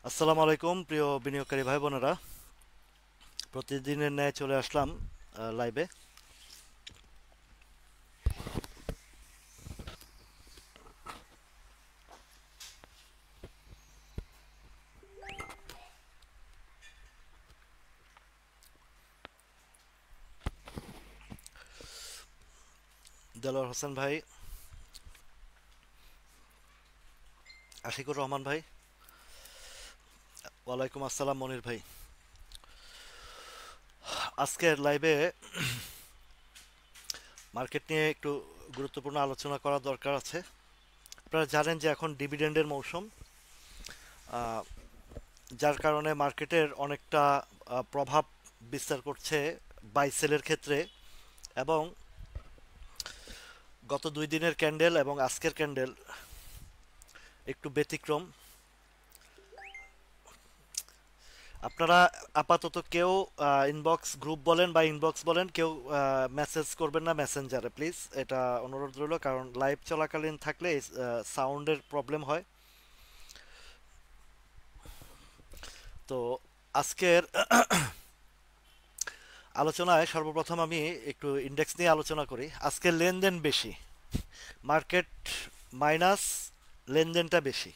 আসসালামু আলাইকুম প্রিয় বিনিয়োগকারী ভাই বোনেরা। প্রতিদিনের ন্যায় চলে আসলাম লাইভে। দেলোয়ার হোসেন ভাই, আশিকুর রহমান ভাই, ওয়ালাইকুম আসসালাম মনির ভাই। আজকের লাইভে মার্কেট নিয়ে একটু গুরুত্বপূর্ণ আলোচনা করা দরকার আছে। আপনারা জানেন যে এখন ডিভিডেন্ডের মৌসুম, আহ, যার কারণে মার্কেটের অনেকটা প্রভাব বিস্তার করছে বাই সেলের ক্ষেত্রে। এবং গত 2 দিনের ক্যান্ডেল এবং আজকের ক্যান্ডেল একটু ব্যতিক্রম। আপনারা আপাতত কেউ ইনবক্স গ্রুপ বলেন বা ইনবক্স বলেন, কেউ মেসেজ করবেন না মেসেঞ্জারে প্লিজ, এটা অনুরোধ রইল। কারণ লাইভ চলাকালীন থাকলে সাউন্ডের প্রবলেম হয়। তো আজকের আলোচনায় সর্বপ্রথম আমি একটু ইন্ডেক্স নিয়ে আলোচনা করি। আজকের লেনদেন বেশি, মার্কেট মাইনাস, লেনদেনটা বেশি।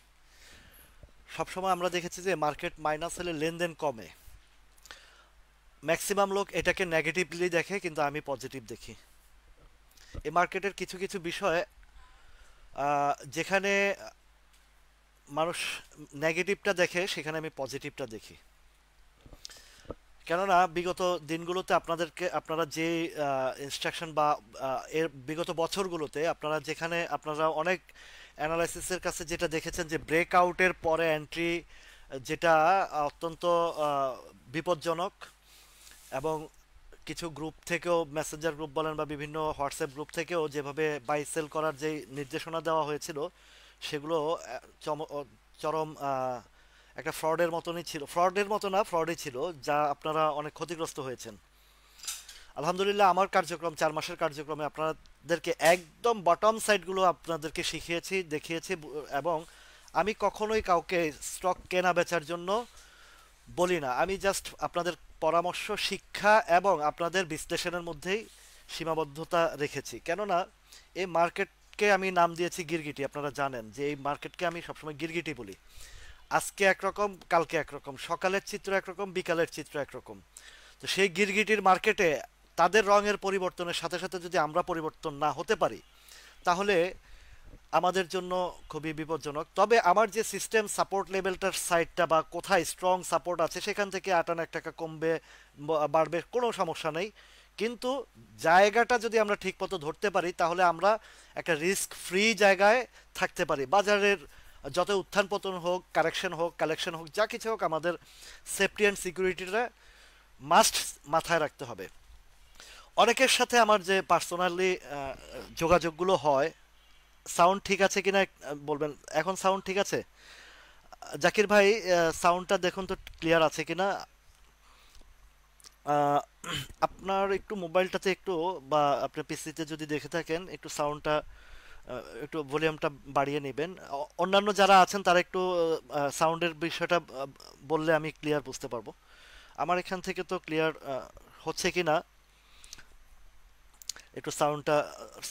সবসময় আমরা দেখেছি যে মার্কেট মাইনাস হলে লেনদেন কমে। ম্যাক্সিমাম লোক এটাকে নেগেটিভলি দেখে, কিন্তু আমি পজিটিভ দেখি। এই মার্কেটের কিছু কিছু বিষয় যেখানে মানুষ নেগেটিভটা দেখে, সেখানে আমি পজিটিভটা দেখি। কেননা বিগত দিনগুলোতে আপনারা যে ইনস্ট্রাকশন বা এর বিগত বছরগুলোতে আপনারা অনেক অ্যানালাইসিসের কাছে যেটা দেখেছেন যে ব্রেকআউটের পরে এন্ট্রি, যেটা অত্যন্ত বিপজ্জনক। এবং কিছু গ্রুপ থেকেও, মেসেঞ্জার গ্রুপ বলেন বা বিভিন্ন হোয়াটসঅ্যাপ গ্রুপ থেকেও যেভাবে বাই সেল করার যে নির্দেশনা দেওয়া হয়েছিল, সেগুলো চরম একটা ফ্রডের মতনই ছিল। ফ্রডের মতো না, ফ্রডই ছিল, যা আপনারা অনেক ক্ষতিগ্রস্ত হয়েছেন। আলহামদুলিল্লাহ, আমার কার্যক্রম 4 মাসের কার্যক্রমে আপনাদেরকে একদম বটম সাইডগুলো আপনাদেরকে শিখিয়েছি, দেখিয়েছি। এবং আমি কখনোই কাউকে স্টক কেনা বেচার জন্য বলি না। আমি জাস্ট আপনাদের পরামর্শ, শিক্ষা এবং আপনাদের বিশ্লেষণের মধ্যেই সীমাবদ্ধতা রেখেছি। কেননা এই মার্কেটকে আমি নাম দিয়েছি গিরগিটি। আপনারা জানেন যে এই মার্কেটকে আমি সবসময় গিরগিটি বলি। আজকে একরকম, কালকে একরকম, সকালের চিত্র একরকম, বিকালের চিত্র একরকম। তো সেই গিরগিটির মার্কেটে তাদের রঙের পরিবর্তনের সাথে সাথে যদি আমরা পরিবর্তন না হতে পারি, তাহলে আমাদের জন্য খুবই বিপজ্জনক। তবে আমার যে সিস্টেম সাপোর্ট লেভেলটার সাইডটা বা কোথায় স্ট্রং সাপোর্ট আছে, সেখান থেকে 8 আনা 1 টাকা কমবে বাড়বে, কোনো সমস্যা নেই। কিন্তু জায়গাটা যদি আমরা ঠিকমতো ধরতে পারি, তাহলে আমরা একটা রিস্ক ফ্রি জায়গায় থাকতে পারি। বাজারের যত উত্থান পতন হোক, কারেকশন হোক, কালেকশন হোক, যা কিছু হোক, আমাদের সেফটি অ্যান্ড সিকিউরিটিটা মাস্ট মাথায় রাখতে হবে। অনেকের সাথে আমার যে পার্সোনালি যোগাযোগগুলো হয়, সাউন্ড ঠিক আছে কিনা বলবেন। এখন সাউন্ড ঠিক আছে? জাকির ভাই, সাউন্ডটা দেখুন তো ক্লিয়ার আছে কিনা। আহ, আপনার একটু মোবাইলটাতে একটু, বা আপনার পিসিতে যদি দেখে থাকেন, একটু সাউন্ডটা, একটু ভলিউমটা বাড়িয়ে নেবেন। অন্যান্য যারা আছেন তারা একটু সাউন্ডের বিষয়টা বললে আমি ক্লিয়ার বুঝতে পারবো। আমার এখান থেকে তো ক্লিয়ার হচ্ছে কিনা, একটু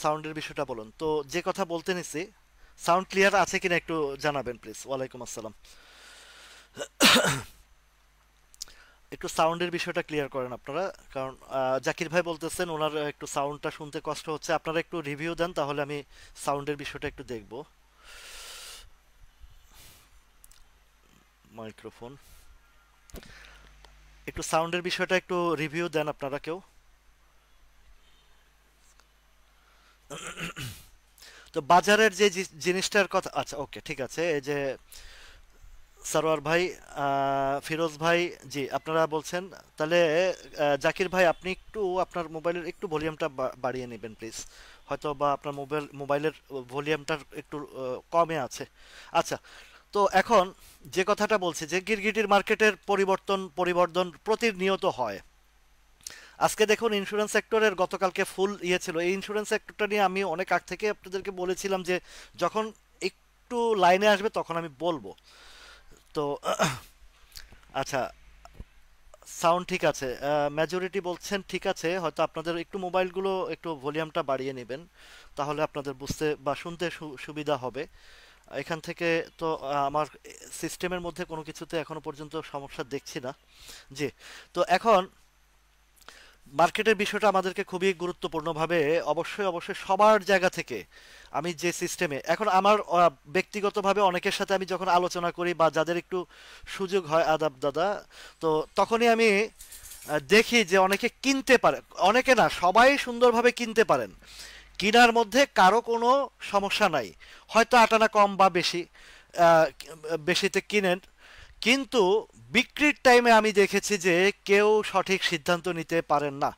সাউন্ডের বিষয়টা বলুন তো। যে কথা বলতে নিছি, সাউন্ড ক্লিয়ার আছে কিনা একটু জানাবেন প্লিজ। ওয়ালাইকুম আসসালাম। একটু সাউন্ডের বিষয়টা ক্লিয়ার করেন আপনারা। কারণ জাকির ভাই বলতেছেন ওনার একটু সাউন্ডটা শুনতে কষ্ট হচ্ছে। আপনারা একটু রিভিউ দেন, তাহলে আমি সাউন্ডের বিষয়টা একটু দেখব। মাইক্রোফোন, একটু সাউন্ডের বিষয়টা একটু রিভিউ দেন আপনারা কেউ। তো বাজারের যে জিনিসটার কথা, আচ্ছা ওকে ঠিক আছে। এই যে সারোয়ার ভাই, ফিরোজ ভাই, জি আপনারা বলছেন। তাহলে জাকির ভাই, আপনি একটু আপনার মোবাইলের একটু ভলিউমটা বাড়িয়ে নেবেন প্লিজ। হয়তো বা আপনার মোবাইলের ভলিউমটা একটু কমে আছে। আচ্ছা, তো এখন যে কথাটা বলছি, যে গিরগিটির মার্কেটের পরিবর্তন প্রতিনিয়ত হয়। আজকে দেখুন, ইন্স্যুরেন্স সেক্টরের গতকালকে ফুল ইয়ে ছিল। এই ইন্স্যুরেন্স সেক্টরটা নিয়ে আমি অনেক আগ থেকে আপনাদেরকে বলেছিলাম যে যখন একটু লাইনে আসবে তখন আমি বলবো। তো আচ্ছা, সাউন্ড ঠিক আছে। মেজরিটি বলছেন ঠিক আছে, হয়তো আপনাদের একটু মোবাইলগুলো একটু ভলিউমটা বাড়িয়ে নেবেন, তাহলে আপনাদের বুঝতে বা শুনতে সুবিধা হবে। এখান থেকে তো আমার সিস্টেমের মধ্যে কোনো কিছুতে এখনো পর্যন্ত সমস্যা দেখছি না। জি। তো এখন মার্কেটের বিষয়টা আমাদেরকে খুবই গুরুত্বপূর্ণভাবে, অবশ্যই অবশ্যই সবার জায়গা থেকে আমি যে সিস্টেমে এখন আমার ব্যক্তিগতভাবে অনেকের সাথে আমি যখন আলোচনা করি বা যাদের একটু সুযোগ হয়, আদাব দাদা, তো তখনই আমি দেখি যে অনেকে কিনতে পারে, অনেকে না সবাই সুন্দরভাবে কিনতে পারেন, কিনার মধ্যে কারো কোনো সমস্যা নাই, হয়তো আটানা কম বা বেশি, আহ, বেশিতে কিনেন, কিন্তু বিক্রির টাইমে আমি দেখেছি যে কেউ সঠিক সিদ্ধান্ত নিতে পারেন না।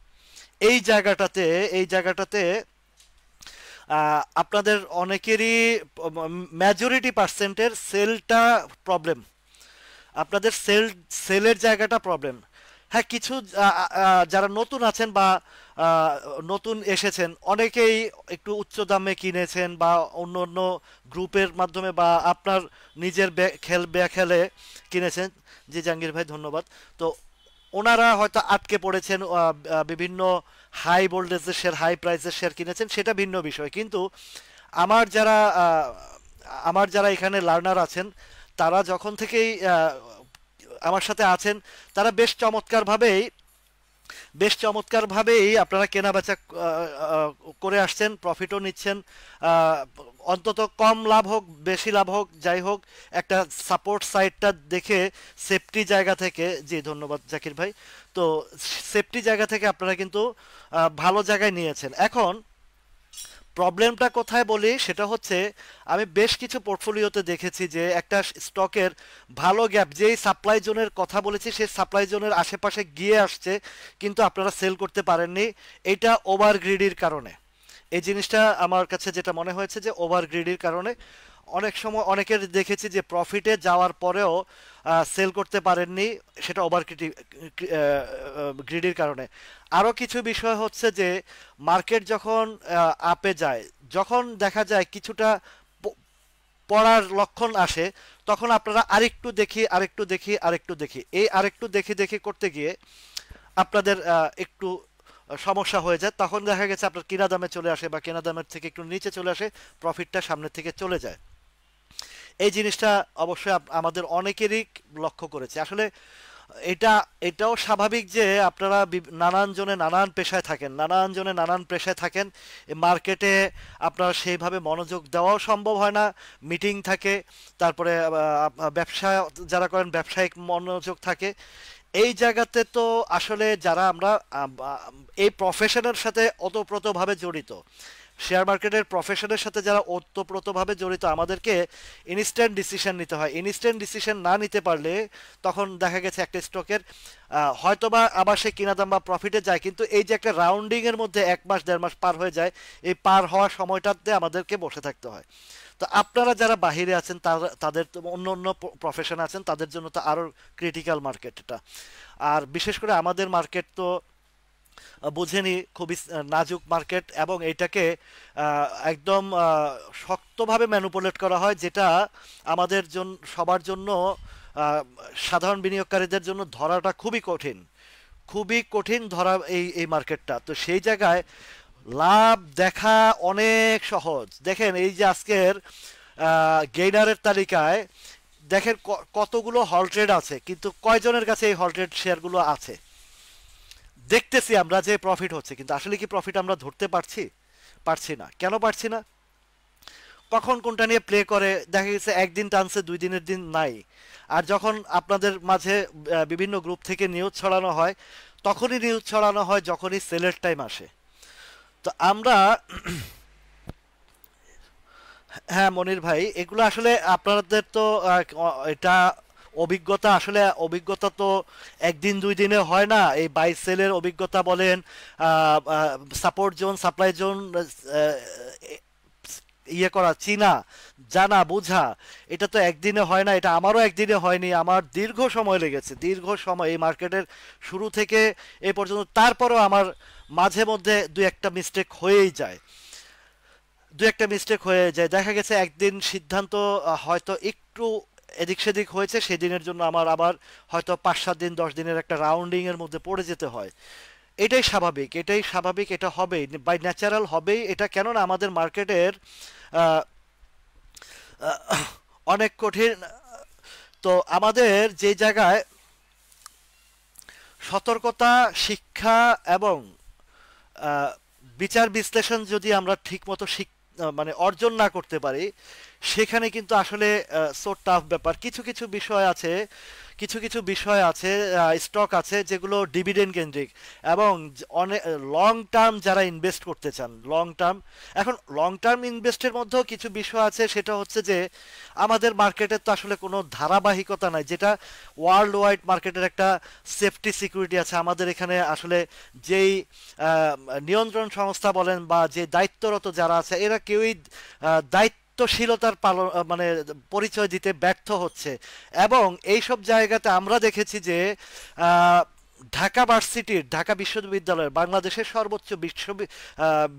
এই জায়গাটাতে এই জায়গাটাতে আপনাদের অনেকেরই মেজরিটি পার্সেন্টের সেলটা প্রবলেম, আপনাদের সেলের জায়গাটা প্রবলেম। হ্যাঁ, কিছু যারা নতুন আছেন বা আহ, নতুন এসেছেন, অনেকেই একটু উচ্চ দামে কিনেছেন বা অন্য অন্য গ্রুপের মাধ্যমে বা আপনার নিজের খেলে কিনেছেন। জি জাহাঙ্গীর ভাই, ধন্যবাদ। তো ওনারা হয়তো আটকে পড়েছেন, বিভিন্ন হাই ভোল্টেজের শেয়ার, হাই প্রাইসের শেয়ার কিনেছেন, সেটা ভিন্ন বিষয়। কিন্তু আমার যারা আমার যারা এখানে লার্নার আছেন, তারা যখন থেকেই আমার সাথে আছেন, তারা বেশ চমৎকারভাবেই আপনারা কেনা বেচা করে আসছেন, প্রফিটও নিচ্ছেন। আহ, অন্তত কম লাভ হোক বেশি লাভ হোক যাই হোক, একটা সাপোর্ট সাইডটা দেখে সেফটি জায়গা থেকে, জি ধন্যবাদ জাকির ভাই। তো সেফটি জায়গা থেকে আপনারা কিন্তু ভালো জায়গায় নিয়েছেন। এখন প্রবলেমটা কোথায় বলি, সেটা হচ্ছে আমি বেশ কিছু পোর্টফোলিওতে দেখেছি যে একটা স্টকের ভালো গ্যাপ, যেই সাপ্লাই জোনের কথা বলেছি সেই সাপ্লাই জোনের আশেপাশে গিয়ে আসছে, কিন্তু আপনারা সেল করতে পারেননি। এটা ওভার গ্রিডির কারণে। এই জিনিসটা আমার কাছে যেটা মনে হয়েছে যে ওভার গ্রিডির কারণে অনেক সময় অনেকের দেখেছি যে প্রফিটে যাওয়ার পরেও সেল করতে পারেননি, সেটা ওভার গ্রিডির কারণে। আরও কিছু বিষয় হচ্ছে যে মার্কেট যখন আপে যায়, যখন দেখা যায় কিছুটা পড়ার লক্ষণ আসে, তখন আপনারা আরেকটু দেখি আরেকটু দেখি আরেকটু দেখি, এই আরেকটু দেখি দেখি করতে গিয়ে আপনাদের একটু সমস্যা হয়ে যায়, তখন দেখা গেছে আপনার কিনা দামে চলে আসে বা কেনা দামের থেকে একটু নিচে চলে আসে, প্রফিটটা সামনের থেকে চলে যায়। এই জিনিসটা অবশ্যই আমাদের অনেকেরই লক্ষ্য করেছে আসলে। এটা এটাও স্বাভাবিক যে আপনারা নানান জনে নানান পেশায় থাকেন, নানান জনে নানান পেশায় থাকেন, মার্কেটে আপনারা সেইভাবে মনোযোগ দেওয়াও সম্ভব হয় না, মিটিং থাকে, তারপরে ব্যবসা যারা করেন ব্যবসায়িক মনোযোগ থাকে। এই জায়গাতে তো আসলে যারা আমরা এই প্রফেশনের সাথে ওতপ্রোতভাবে জড়িত, শেয়ার মার্কেটের প্রফেশনের সাথে যারা ওতপ্রোতভাবে জড়িত, আমাদেরকে ইনস্ট্যান্ট ডিসিশন নিতে হয়। ইনস্ট্যান্ট ডিসিশন না নিতে পারলে তখন দেখা গেছে একটা স্টকের হয়তোবা আবার সে কিনা দাম বা প্রফিটে যায়, কিন্তু এই যে একটা রাউন্ডিং এর মধ্যে 1 মাস 1.5 মাস পার হয়ে যায়, এই পার হওয়ার সময়টাতে আমাদেরকে বসে থাকতে হয়। তো আপনারা যারা বাহিরে আছেন, তাদের তো অন্য অন্য প্রফেশন আছেন, তাদের জন্য তো আরো ক্রিটিক্যাল মার্কেট এটা। আর বিশেষ করে আমাদের মার্কেট তো বুঝেনি, খুবই নাজুক মার্কেট, এবং এটাকে একদম শক্তভাবে ম্যানুপুলেট করা হয়, যেটা আমাদের জন্য সবার জন্য সাধারণ বিনিয়োগকারীদের জন্য ধরাটা খুবই কঠিন, খুবই কঠিন ধরা এই মার্কেটটা। তো সেই জায়গায় লাভ দেখা অনেক সহজ। দেখেন এই যে আজকের গেইনারের তালিকায় দেখেন কতগুলো হলট্রেড আছে, কিন্তু কয়জনের কাছে এই হলট্রেড শেয়ারগুলো আছে। দেখতেছি আমরা যে প্রফিট হচ্ছে, কিন্তু আসলে কি প্রফিট আমরা ধরতে পারছি? পারছি না। কেন পারছি না? কখন কোনটা নিয়ে প্লে করে, দেখা গেছে একদিন টানছে, 2 দিনের দিন নাই। আর যখন আপনাদের মাঝে বিভিন্ন গ্রুপ থেকে নিউজ ছড়ানো হয়, তখনই নিউজ ছড়ানো হয় যখনই সেলের টাইম আসে। তো আমরা, হ্যাঁ মনির ভাই, এগুলো আসলে আপনাদের তো এটা অভিজ্ঞতা, আসলে অভিজ্ঞতা তো 1 দিন 2 দিনে হয় না। এই বাই সেলের অভিজ্ঞতা বলেন, সাপোর্ট জোন সাপ্লাই জোন ইয়ে করা, চিনা, জানা বোঝা, এটা তো একদিনে হয় না। এটা আমারও একদিনে হয়নি, আমার দীর্ঘ সময় লেগেছে, দীর্ঘ সময় এই মার্কেটের শুরু থেকে এ পর্যন্ত। তারপরেও আমার মাঝে মধ্যে দু একটা মিস্টেক হয়ে যায়, দেখা গেছে একদিন সিদ্ধান্ত হয়তো একটু এদিক সেদিক হয়েছে সেদিনের জন্য আমার আবার হয়তো 5-7 দিন 10 দিনের একটা রাউন্ডিং এর মধ্যে পড়ে যেতে হয়। এটাই স্বাভাবিক, এটাই স্বাভাবিক, এটা হবেই, বাই ন্যাচারাল হবেই এটা, কেননা আমাদের মার্কেটের অনেক কঠিন। তো আমাদের যে জায়গায় সতর্কতা, শিক্ষা এবং আহ, বিচার বিশ্লেষণ যদি আমরা ঠিক মতো মানে অর্জন না করতে পারি, সেখানে কিন্তু আসলে সো টাফ ব্যাপার। কিছু কিছু বিষয় আছে, কিছু কিছু বিষয় আছে, স্টক আছে যেগুলো ডিভিডেন্ড কেন্দ্রিক এবং অনেক লং টার্ম যারা ইনভেস্ট করতে চান, লং টার্ম। এখন লং টার্ম ইনভেস্টের মধ্যেও কিছু বিষয় আছে, সেটা হচ্ছে যে আমাদের মার্কেটের তো আসলে কোনো ধারাবাহিকতা নাই, যেটা ওয়ার্ল্ড ওয়াইড মার্কেটের একটা সেফটি সিকিউরিটি আছে। আমাদের এখানে আসলে যেই নিয়ন্ত্রণ সংস্থা বলেন বা যে দায়িত্বরত যারা আছে, এরা কেউই দায়িত্বশীলতার পালন মানে পরিচয় দিতে ব্যর্থ হচ্ছে। এবং এইসব জায়গাতে আমরা দেখেছি যে আহ, ঢাকা ভার্সিটির, ঢাকা বিশ্ববিদ্যালয়ের, বাংলাদেশের সর্বোচ্চ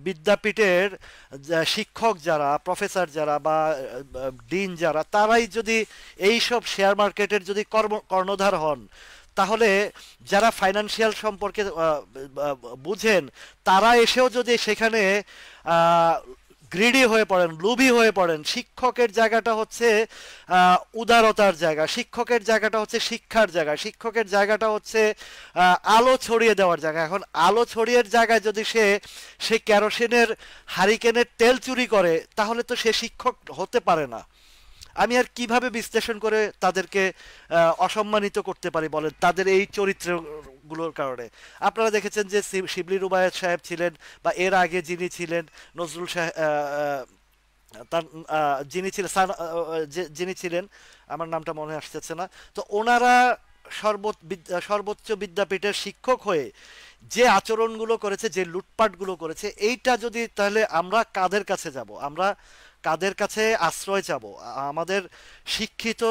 বিদ্যাপীঠের শিক্ষক যারা, প্রফেসর যারা বা ডিন যারা, তারাই যদি এইসব শেয়ার মার্কেটের যদি কর্ণধার হন, তাহলে যারা ফাইনান্সিয়াল সম্পর্কে বুঝেন, তারা এসেও যদি সেখানে গ্রিডি হয়ে পড়েন, লোভী হয়ে পড়েন। শিক্ষকের জায়গাটা হচ্ছে উদারতার জায়গা, শিক্ষকের জায়গাটা হচ্ছে শিক্ষার জায়গা, শিক্ষকের জায়গাটা হচ্ছে আলো ছড়িয়ে দেওয়ার জায়গা। এখন আলো ছড়িয়ে জায়গায় যদি সে কেরোসিনের হারিকেনের তেল চুরি করে, তাহলে তো সে শিক্ষক হতে পারে না। আমি আর কিভাবে বিশ্লেষণ করে তাদেরকে অসম্মানিত করতে পারি বলেন, তাদের এই চরিত্রগুলোর কারণে। আপনারা দেখেছেন যে শিবলি রুবায়েত সাহেব ছিলেন, বা এর আগে যিনি ছিলেন নজরুল সাহেব, তার যিনি ছিলেন যিনি ছিলেন, আমার নামটা মনে আসতেছে না। তো ওনারা সর্বোচ্চ বিদ্যাপীঠের শিক্ষক হয়ে যে আচরণগুলো করেছে, যে লুটপাটগুলো করেছে, এইটা যদি, তাহলে আমরা কাদের কাছে যাব? আমরা কাদের কাছে আশ্রয় চাব? আমাদের শিক্ষিত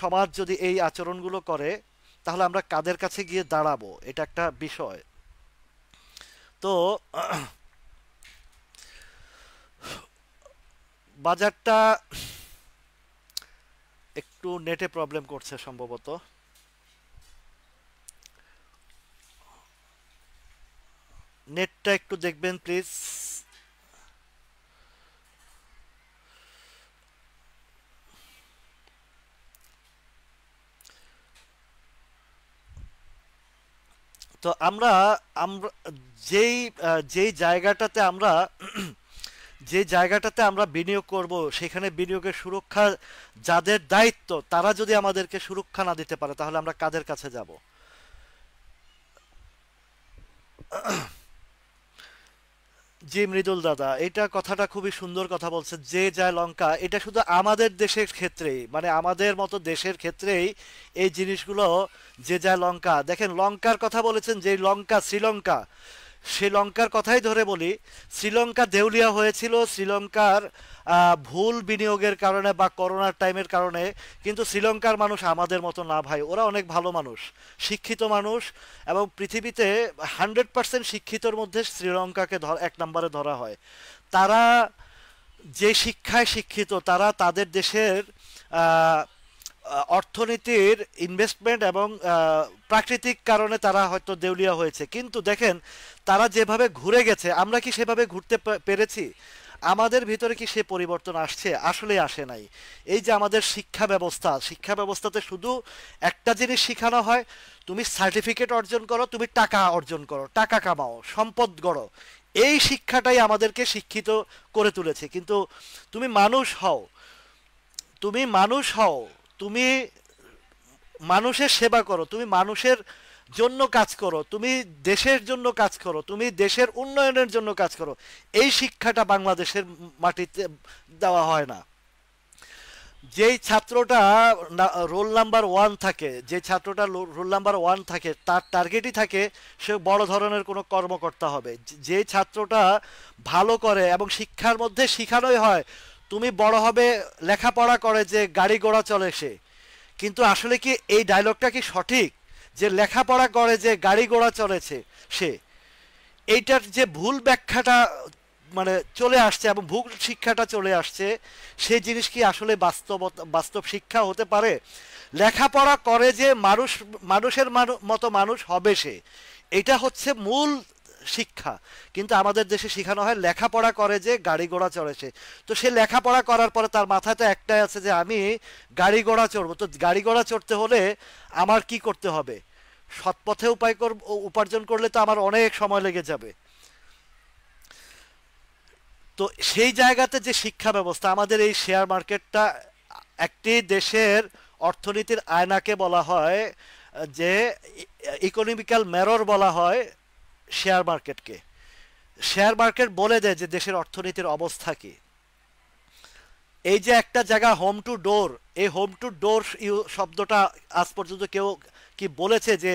সমাজ যদি এই আচরণগুলো করে, তাহলে আমরা কাদের কাছে গিয়ে দাঁড়াবো? এটা একটা বিষয়। তো বাজারটা একটু নেটে প্রবলেম করছে সম্ভবত। নেটটা একটু দেখবেন প্লিজ। তো আমরা আমরা যেই যেই জায়গাটাতে আমরা যে জায়গাটাতে আমরা বিনিয়োগ করব, সেখানে বিনিয়োগের সুরক্ষা যাদের দায়িত্ব, তারা যদি আমাদেরকে সুরক্ষা না দিতে পারে, তাহলে আমরা কাদের কাছে যাব? জি মৃদুল দাদা, এটা কথাটা খুবই সুন্দর কথা বলছে। যে যায় লঙ্কা, এটা শুধু আমাদের দেশের ক্ষেত্রেই, মানে আমাদের মতো দেশের ক্ষেত্রেই এই জিনিসগুলো যে যায় লঙ্কা। দেখেন, লঙ্কার কথা বলেছেন, যে লঙ্কা, শ্রীলঙ্কা, শ্রীলঙ্কার কথাই ধরে বলি। শ্রীলঙ্কা দেউলিয়া হয়েছিল শ্রীলঙ্কার ভুল বিনিয়োগের কারণে বা করোনার টাইমের কারণে। কিন্তু শ্রীলঙ্কার মানুষ আমাদের মতো না ভাই, ওরা অনেক ভালো মানুষ, শিক্ষিত মানুষ। এবং পৃথিবীতে 100% শিক্ষিতর মধ্যে শ্রীলঙ্কাকে এক নম্বরে ধরা হয়। তারা যে শিক্ষায় শিক্ষিত, তারা তাদের দেশের আহ, অর্থনীতির ইনভেস্টমেন্ট এবং প্রাকৃতিক কারণে তারা হয়তো দেউলিয়া হয়েছে, কিন্তু দেখেন তারা যেভাবে ঘুরে গেছে, আমরা কি সেভাবে ঘুরতে পেরেছি? আমাদের ভিতরে কি সে পরিবর্তন আসছে? আসলে আসে নাই। এই যে আমাদের শিক্ষা ব্যবস্থাতে শুধু একটা জিনিস শেখানো হয়, তুমি সার্টিফিকেট অর্জন করো, তুমি টাকা অর্জন করো, টাকা কামাও, সম্পদ গড়ো। এই শিক্ষাটাই আমাদেরকে শিক্ষিত করে তুলেছে। কিন্তু তুমি মানুষ হও, তুমি মানুষ হও, তুমি মানুষের সেবা করো, তুমি মানুষের জন্য কাজ করো, তুমি দেশের জন্য কাজ করো, তুমি দেশের উন্নয়নের জন্য কাজ করো। এই শিক্ষাটা বাংলাদেশের মাটিতে দেওয়া হয় না। যেই ছাত্রটা রোল নাম্বার ওয়ান থাকে, যে ছাত্রটা রোল নাম্বার ওয়ান থাকে, তার টার্গেটই থাকে সে বড় ধরনের কোনো কর্মকর্তা হবে। যে ছাত্রটা ভালো করে এবং শিক্ষার মধ্যে শিখানোই হয় তুমি বড় হবে, লেখাপড়া করে যে গাড়ি ঘোড়া চলে সে। কিন্তু আসলে কি এই ডায়লগটা কি সঠিক, যে লেখাপড়া করে যে গাড়ি ঘোড়া চলেছে সে? এইটার যে ভুল ব্যাখ্যাটা মানে চলে আসছে এবং ভূ শিক্ষাটা চলে আসছে, সেই জিনিস কি আসলে বাস্তব শিক্ষা হতে পারে? লেখাপড়া করে যে মানুষের মতো মানুষ হবে সে, এটা হচ্ছে মূল শিক্ষা। কিন্তু আমাদের দেশে শেখানো হয় লেখাপড়া করে যে গাড়ি ঘোড়া চড়ে সে। তো সে লেখাপড়া করার পরে তার মাথায় তো একটাই আছে যে আমি গাড়ি ঘোড়া চড়বো। তো গাড়ি ঘোড়া চড়তে হলে আমার কি করতে হবে? সৎ পথে উপার্জন করলে তো আমার অনেক সময় লেগে যাবে। তো সেই জায়গাতে যে শিক্ষা ব্যবস্থা, আমাদের এই শেয়ার মার্কেটটা একটি দেশের অর্থনীতির আয়নাকে বলা হয়, যে ইকোনমিক্যাল মেরর বলা হয় শেয়ার মার্কেটকে। শেয়ার মার্কেট বলে দেয় যে দেশের অর্থনীতির অবস্থা কি। এই যে একটা জায়গা হোম টু ডোর, এই হোম টু ডোর শব্দটা আজ পর্যন্ত কেউ কি বলেছে যে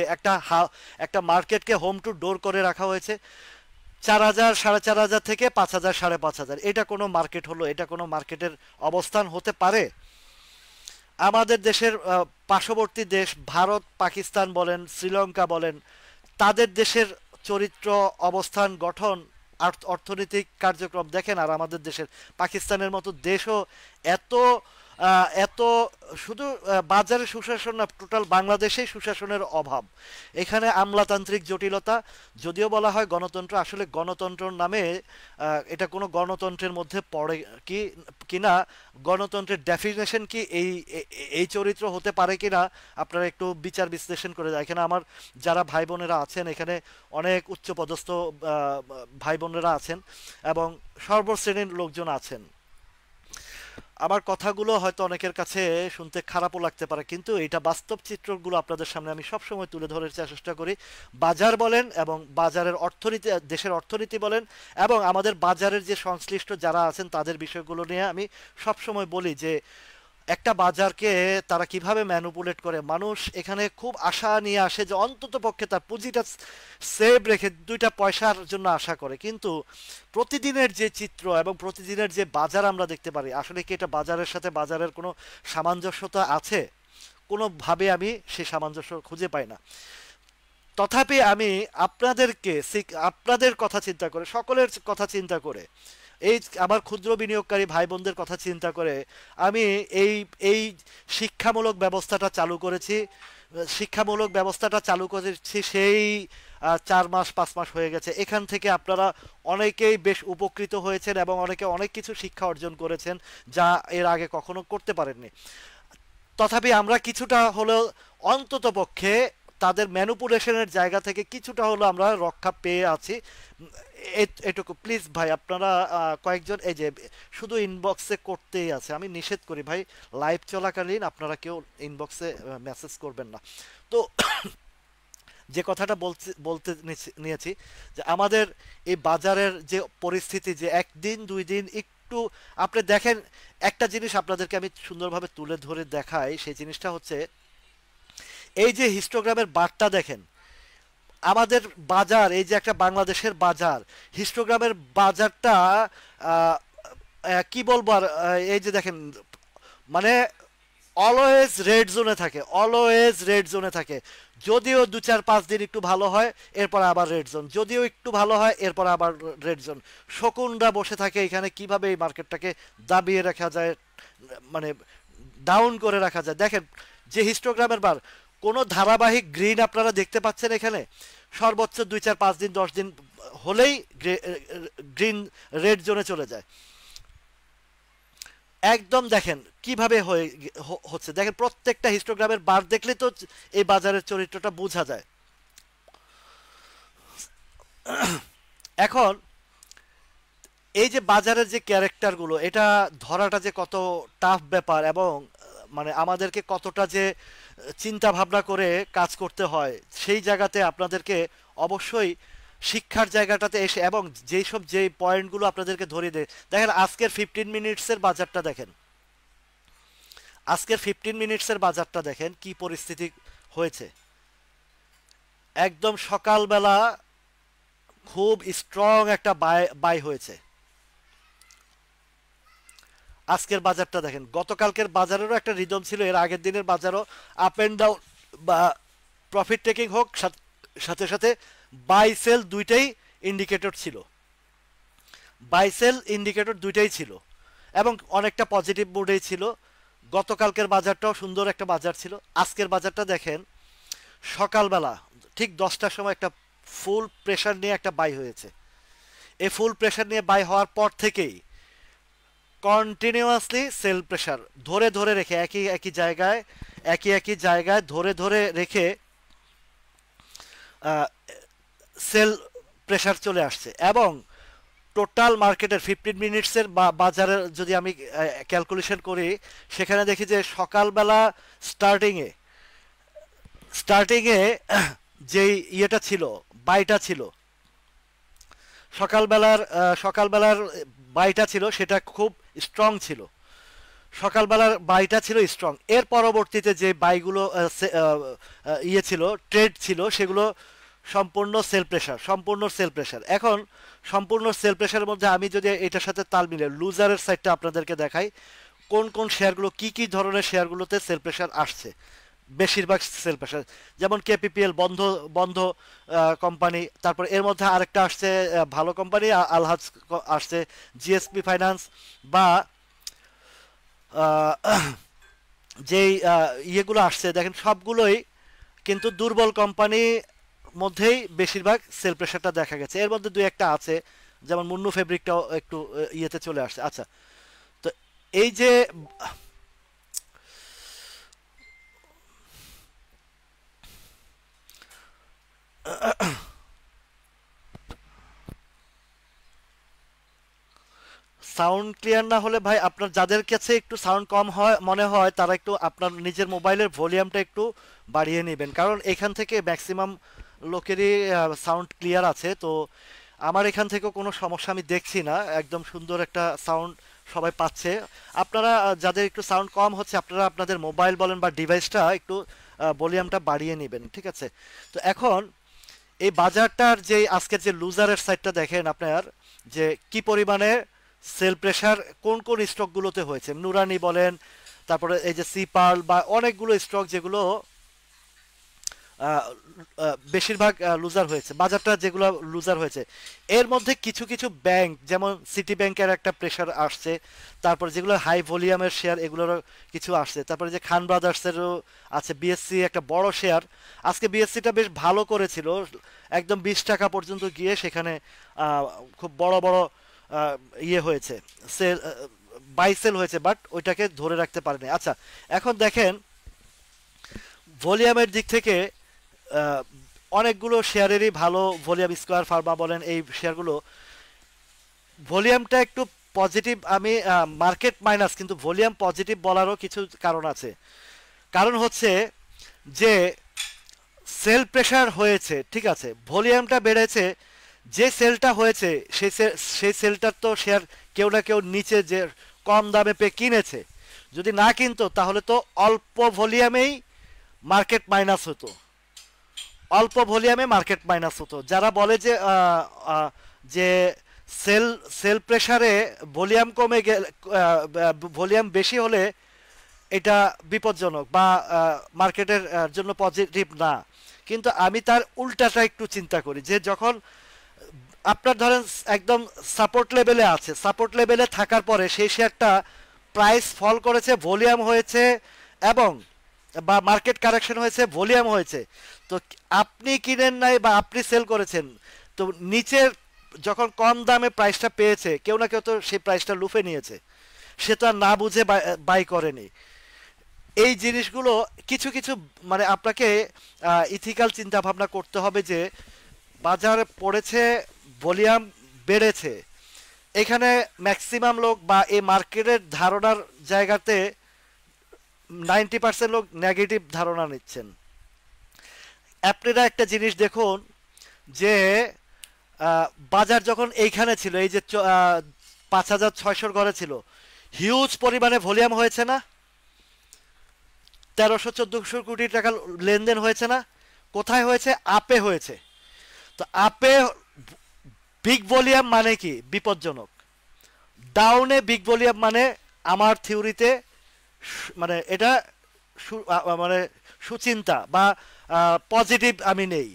একটা মার্কেটকে হোম টু ডোর করে রাখা হয়েছে? 4,000, 4,500 থেকে 5,000, 5,500, এটা কোনো মার্কেট হলো? এটা কোনো মার্কেটের অবস্থান হতে পারে? আমাদের দেশের পার্শ্ববর্তী দেশ ভারত, পাকিস্তান বলেন, শ্রীলঙ্কা বলেন, তাদের দেশের চরিত্র, অবস্থান, গঠন, অর্থনৈতিক কার্যক্রম দেখেন। আর আমাদের দেশের পাকিস্তানের মতো দেশও এত এত শুধু বাজারে সুশাসন না, টোটাল বাংলাদেশেই সুশাসনের অভাব। এখানে আমলাতান্ত্রিক জটিলতা। যদিও বলা হয় গণতন্ত্র, আসলে গণতন্ত্র নামে এটা কোনো গণতন্ত্রের মধ্যে পড়ে কি কিনা, গণতন্ত্রের ডেফিনেশন কি এই চরিত্র হতে পারে কিনা, আপনারা একটু বিচার বিশ্লেষণ করে যায়। এখানে আমার যারা ভাই বোনেরা আছেন, এখানে অনেক উচ্চপদস্থ ভাই বোনেরা আছেন এবং সর্বশ্রেণীর লোকজন আছেন। আমার কথাগুলো হয়তো অনেকের কাছে শুনতে খারাপও লাগতে পারে, কিন্তু এটা বাস্তব চিত্রগুলো আপনাদের সামনে আমি সবসময় তুলে ধরার চেষ্টা করি। বাজার বলেন এবং বাজারের অর্থনীতি, দেশের অর্থনীতি বলেন এবং আমাদের বাজারের যে সংশ্লিষ্ট যারা আছেন তাদের বিষয়গুলো নিয়ে আমি সবসময় বলি যে একটা বাজারকে তারা কিভাবে ম্যানুপুলেট করে। মানুষ এখানে খুব আশা নিয়ে আসে যে অন্তত পক্ষে তার পুঁজিটা সেভ রেখে 2টা পয়সার জন্য আশা করে, কিন্তু প্রতিদিনের যে চিত্র এবং প্রতিদিনের যে বাজার আমরা দেখতে পারি, আসলে কি এটা বাজারের সাথে বাজারের কোনো সামঞ্জস্যতা আছে? কোনোভাবে আমি সেই সামঞ্জস্য খুঁজে পাই না। তথাপি আমি আপনাদের কথা চিন্তা করে, সকলের কথা চিন্তা করে, এই আমার ক্ষুদ্র বিনিয়োগকারী ভাই বোনদের কথা চিন্তা করে আমি এই এই শিক্ষামূলক ব্যবস্থাটা চালু করেছি। শিক্ষামূলক ব্যবস্থাটা চালু করেছি সেই 4 মাস 5 মাস হয়ে গেছে। এখান থেকে আপনারা অনেকেই বেশ উপকৃত হয়েছেন এবং অনেকে অনেক কিছু শিক্ষা অর্জন করেছেন যা এর আগে কখনো করতে পারেননি। তথাপি আমরা কিছুটা হলেও অন্তত পক্ষে তাদের ম্যানুপুলেশনের জায়গা থেকে কিছুটা হলো আমরা রক্ষা পেয়ে আছি। এটুকু প্লিজ ভাই, আপনারা কয়েকজন এই যে শুধু ইনবক্সে করতেই আছে, আমি নিষেধ করি ভাই লাইভ চলাকালীন আপনারা কেউ ইনবক্সে মেসেজ করবেন না। তো যে কথাটা বলতে নিয়েছি যে আমাদের এই বাজারের যে পরিস্থিতি, যে একদিন 2 দিন একটু আপনি দেখেন, একটা জিনিস আপনাদেরকে আমি সুন্দরভাবে তুলে ধরে দেখাই। সেই জিনিসটা হচ্ছে এই যে হিস্টোগ্রামের বারটা দেখেন, আমাদের বাজার, এই যে একটা বাংলাদেশের বাজার, হিস্টোগ্রামের বাজারটা আহ, কি বলবো আর, এই যে দেখেন মানে অলওয়েজ রেড জোনে থাকে, অলওয়েজ রেড জোনে থাকে। যদিও 2, 4, 5 দিন একটু ভালো হয়, এরপর আবার রেড জোন, যদিও একটু ভালো হয় এরপর আবার রেড জোন। শকুনরা বসে থাকে এখানে কিভাবে এই মার্কেটটাকে দাবিয়ে রাখা যায়, মানে ডাউন করে রাখা যায়। দেখেন যে হিস্টোগ্রামের বার, কোনো ধারাবাহিক গ্রিন আপনারা দেখতে পাচ্ছেন এখানে? সর্বোচ্চ 2, 4, 5 দিন 10 দিন হলেই গ্রিন রেড জোনে চলে যায়। একদম দেখেন কিভাবে হচ্ছে, দেখেন প্রত্যেকটা হিস্টোগ্রামের বার দেখলে তো এই বাজারের চরিত্রটা বোঝা যায়। এখন এই যে বাজারের যে ক্যারেক্টারগুলো, এটা ধরাটা যে কত টাফ ব্যাপার এবং মানে আমাদেরকে কতটা যে চিন্তা ভাবনা করে কাজ করতে হয়, সেই জায়গাতে আপনাদেরকে অবশ্যই শিক্ষার জায়গাটাতে এসে এবং যেই পয়েন্টগুলো আপনাদেরকে ধরিয়ে দেয়। দেখেন আজকের 15 মিনিটসের বাজারটা দেখেন, আজকের 15 মিনিটসের বাজারটা দেখেন কি পরিস্থিতি হয়েছে। একদম সকালবেলা খুব স্ট্রং একটা বাই হয়েছে। আজকের বাজারটা দেখেন, গতকালকের বাজারেরও একটা রিদম ছিল, এর আগের দিনের বাজারও আপ অ্যান্ড ডাউন বা প্রফিট টেকিং হোক, সাথে সাথে বাই সেল দুইটাই ইন্ডিকেটর ছিল। বাই সেল ইন্ডিকেটর দুইটাই ছিল এবং অনেকটা পজিটিভ মুডেই ছিল। গতকালকের বাজারটাও সুন্দর একটা বাজার ছিল। আজকের বাজারটা দেখেন, সকালবেলা ঠিক 10টার সময় একটা ফুল প্রেশার নিয়ে একটা বাই হয়েছে। এই ফুল প্রেশার নিয়ে বাই হওয়ার পর থেকেই কন্টিনিউয়াসলি সেল প্রেশার ধরে ধরে রেখে একই একই জায়গায় ধরে ধরে রেখে সেল প্রেশার চলে আসছে। এবং টোটাল মার্কেটের 15 মিনিটসের বাজারের যদি আমি ক্যালকুলেশন করি, সেখানে দেখি যে সকালবেলা স্টার্টিংয়ে স্টার্টিংয়ে যেই ইয়েটা ছিল, বাইটা ছিল, সকালবেলার বাইটা ছিল, সেটা খুব স্ট্রং ছিল। সকালবেলার বাইটা ছিল স্ট্রং। এর পরবর্তীতে যে বাইগুলো ইয়ে ছিল, ট্রেড ছিল, সেগুলো সম্পূর্ণ সেল প্রেশার। এখন সম্পূর্ণ সেল প্রেশারের মধ্যে আমি যদি এটার সাথে তাল মিলে লুজারের সাইডটা আপনাদেরকে দেখাই, কোন কোন শেয়ারগুলো, কি কি ধরনের শেয়ারগুলোতে সেল প্রেশার আসছে, বেশিরভাগ সেল প্রেশার, যেমন কেপিপিএল বন্ধ বন্ধ কোম্পানি। তারপর এর মধ্যে আরেকটা আসছে ভালো কোম্পানি, আলহাজ আসছে, জিএসপি ফাইন্যান্স, বা যেই ইয়েগুলো আসছে দেখেন সবগুলোই কিন্তু দুর্বল কোম্পানি মধ্যেই বেশিরভাগ সেল প্রেশারটা দেখা গেছে। এর মধ্যে দুই একটা আছে, যেমন মুন্নু ফেব্রিকটাও একটু ইয়েতে চলে আসছে। আচ্ছা, তো এই যে সাউন্ড ক্লিয়ার না হলে ভাই, আপনার যাদের কাছে একটু সাউন্ড কম হয় মনে হয়, তারা একটু আপনার নিজের মোবাইলের ভলিউমটা একটু বাড়িয়ে নেবেন, কারণ এখান থেকে ম্যাক্সিমাম লোকেরই সাউন্ড ক্লিয়ার আছে। তো আমার এখান থেকে কোনো সমস্যা আমি দেখছি না, একদম সুন্দর একটা সাউন্ড সবাই পাচ্ছে। আপনারা যাদের একটু সাউন্ড কম হচ্ছে, আপনারা আপনাদের মোবাইল বলেন বা ডিভাইসটা একটু ভলিউমটা বাড়িয়ে নেবেন, ঠিক আছে? তো এখন এই বাজারটার যে আজকের যে লুজারের সাইডটা দেখেন আপনার, যে কি পরিমাণে সেল প্রেশার কোন কোন স্টকগুলোতে হয়েছে, নুরানি বলেন, তারপরে এই যে সিপার্ল বা অনেকগুলো স্টক যেগুলো বেশিরভাগ লুজার হয়েছে, বাজারটা যেগুলো লুজার হয়েছে। এর মধ্যে কিছু কিছু ব্যাংক, যেমন সিটি ব্যাংকের একটা প্রেশার আসছে, তারপর যেগুলো হাই ভলিউমের শেয়ার এগুলোরও কিছু আসছে, তারপরে যে খান ব্রাদার্সেরও আছে, বিএসসি একটা বড় শেয়ার। আজকে বিএসসিটা বেশ ভালো করেছিল, একদম 20 টাকা পর্যন্ত গিয়ে সেখানে খুব বড় বড় ইয়ে হয়েছে, সেল বাই সেল হয়েছে, বাট ওইটাকে ধরে রাখতে পারেনি। আচ্ছা, এখন দেখেন ভলিউমের দিক থেকে আহ, অনেকগুলো শেয়ারেরই ভালো ভলিউম, স্কয়ার ফার্মা বলেন, এই শেয়ারগুলো ভলিউমটা একটু পজিটিভ। আমি মার্কেট মাইনাস, কিন্তু ভলিউম পজিটিভ বলারও কিছু কারণ আছে। কারণ হচ্ছে যে সেল প্রেশার হয়েছে, ঠিক আছে, ভলিউমটা বেড়েছে, যে সেলটা হয়েছে সেই সেলটার তো শেয়ার কেউ না কেউ নিচে যে কম দামে পেয়ে কিনেছে। যদি না কিনতো তাহলে তো অল্প ভলিউমেই মার্কেট মাইনাস হতো, অল্প ভলিউমে মার্কেট মাইনাস হতো। যারা বলে যে যে সেল সেল প্রেসারে ভলিউম কমে গেলে, ভলিউম বেশি হলে এটা বিপজ্জনক বা মার্কেটের জন্য পজিটিভ না, কিন্তু আমি তার উল্টাটা একটু চিন্তা করি, যে যখন আপনার ধরেন একদম সাপোর্ট লেভেলে আছে, সাপোর্ট লেভেলে থাকার পরে সেই শেয়ারটা প্রাইস ফল করেছে, ভলিউম হয়েছে, এবং বা মার্কেট কারেকশন হয়েছে, ভলিউম হয়েছে, তো আপনি কিনেন নাই বা আপনি সেল করেছেন, তো নিচের যখন কম দামে প্রাইসটা পেয়েছে, কেউ না কেউ তো সেই প্রাইসটা লুফে নিয়েছে, সে তো আর না বুঝে বাই করেনি। এই জিনিসগুলো কিছু কিছু মানে আপনাকে ইথিক্যাল চিন্তা ভাবনা করতে হবে, যে বাজার পড়েছে, ভলিউম বেড়েছে, এখানে ম্যাক্সিমাম লোক বা এই মার্কেটের ধারণার জায়গাতে 90% লোক নেগেটিভ ধারণা নিচ্ছেন। আপনারা একটা জিনিস দেখুন, যে বাজার যখন এইখানে ছিল, এই যে 5,600 ঘরে ছিল, হিউজ পরিমাণে ভলিউম হয়েছে না, 1300-1400 কোটি টাকা লেনদেন হয়েছে না? কোথায় হয়েছে? আপে হয়েছে। তো আপে বিগ ভলিউম মানে কি? বিপজ্জনক। ডাউনে বিগ ভলিউম মানে আমার থিওরিতে মানে এটা মানে সুচিন্তা বা পজিটিভ আমি নেই।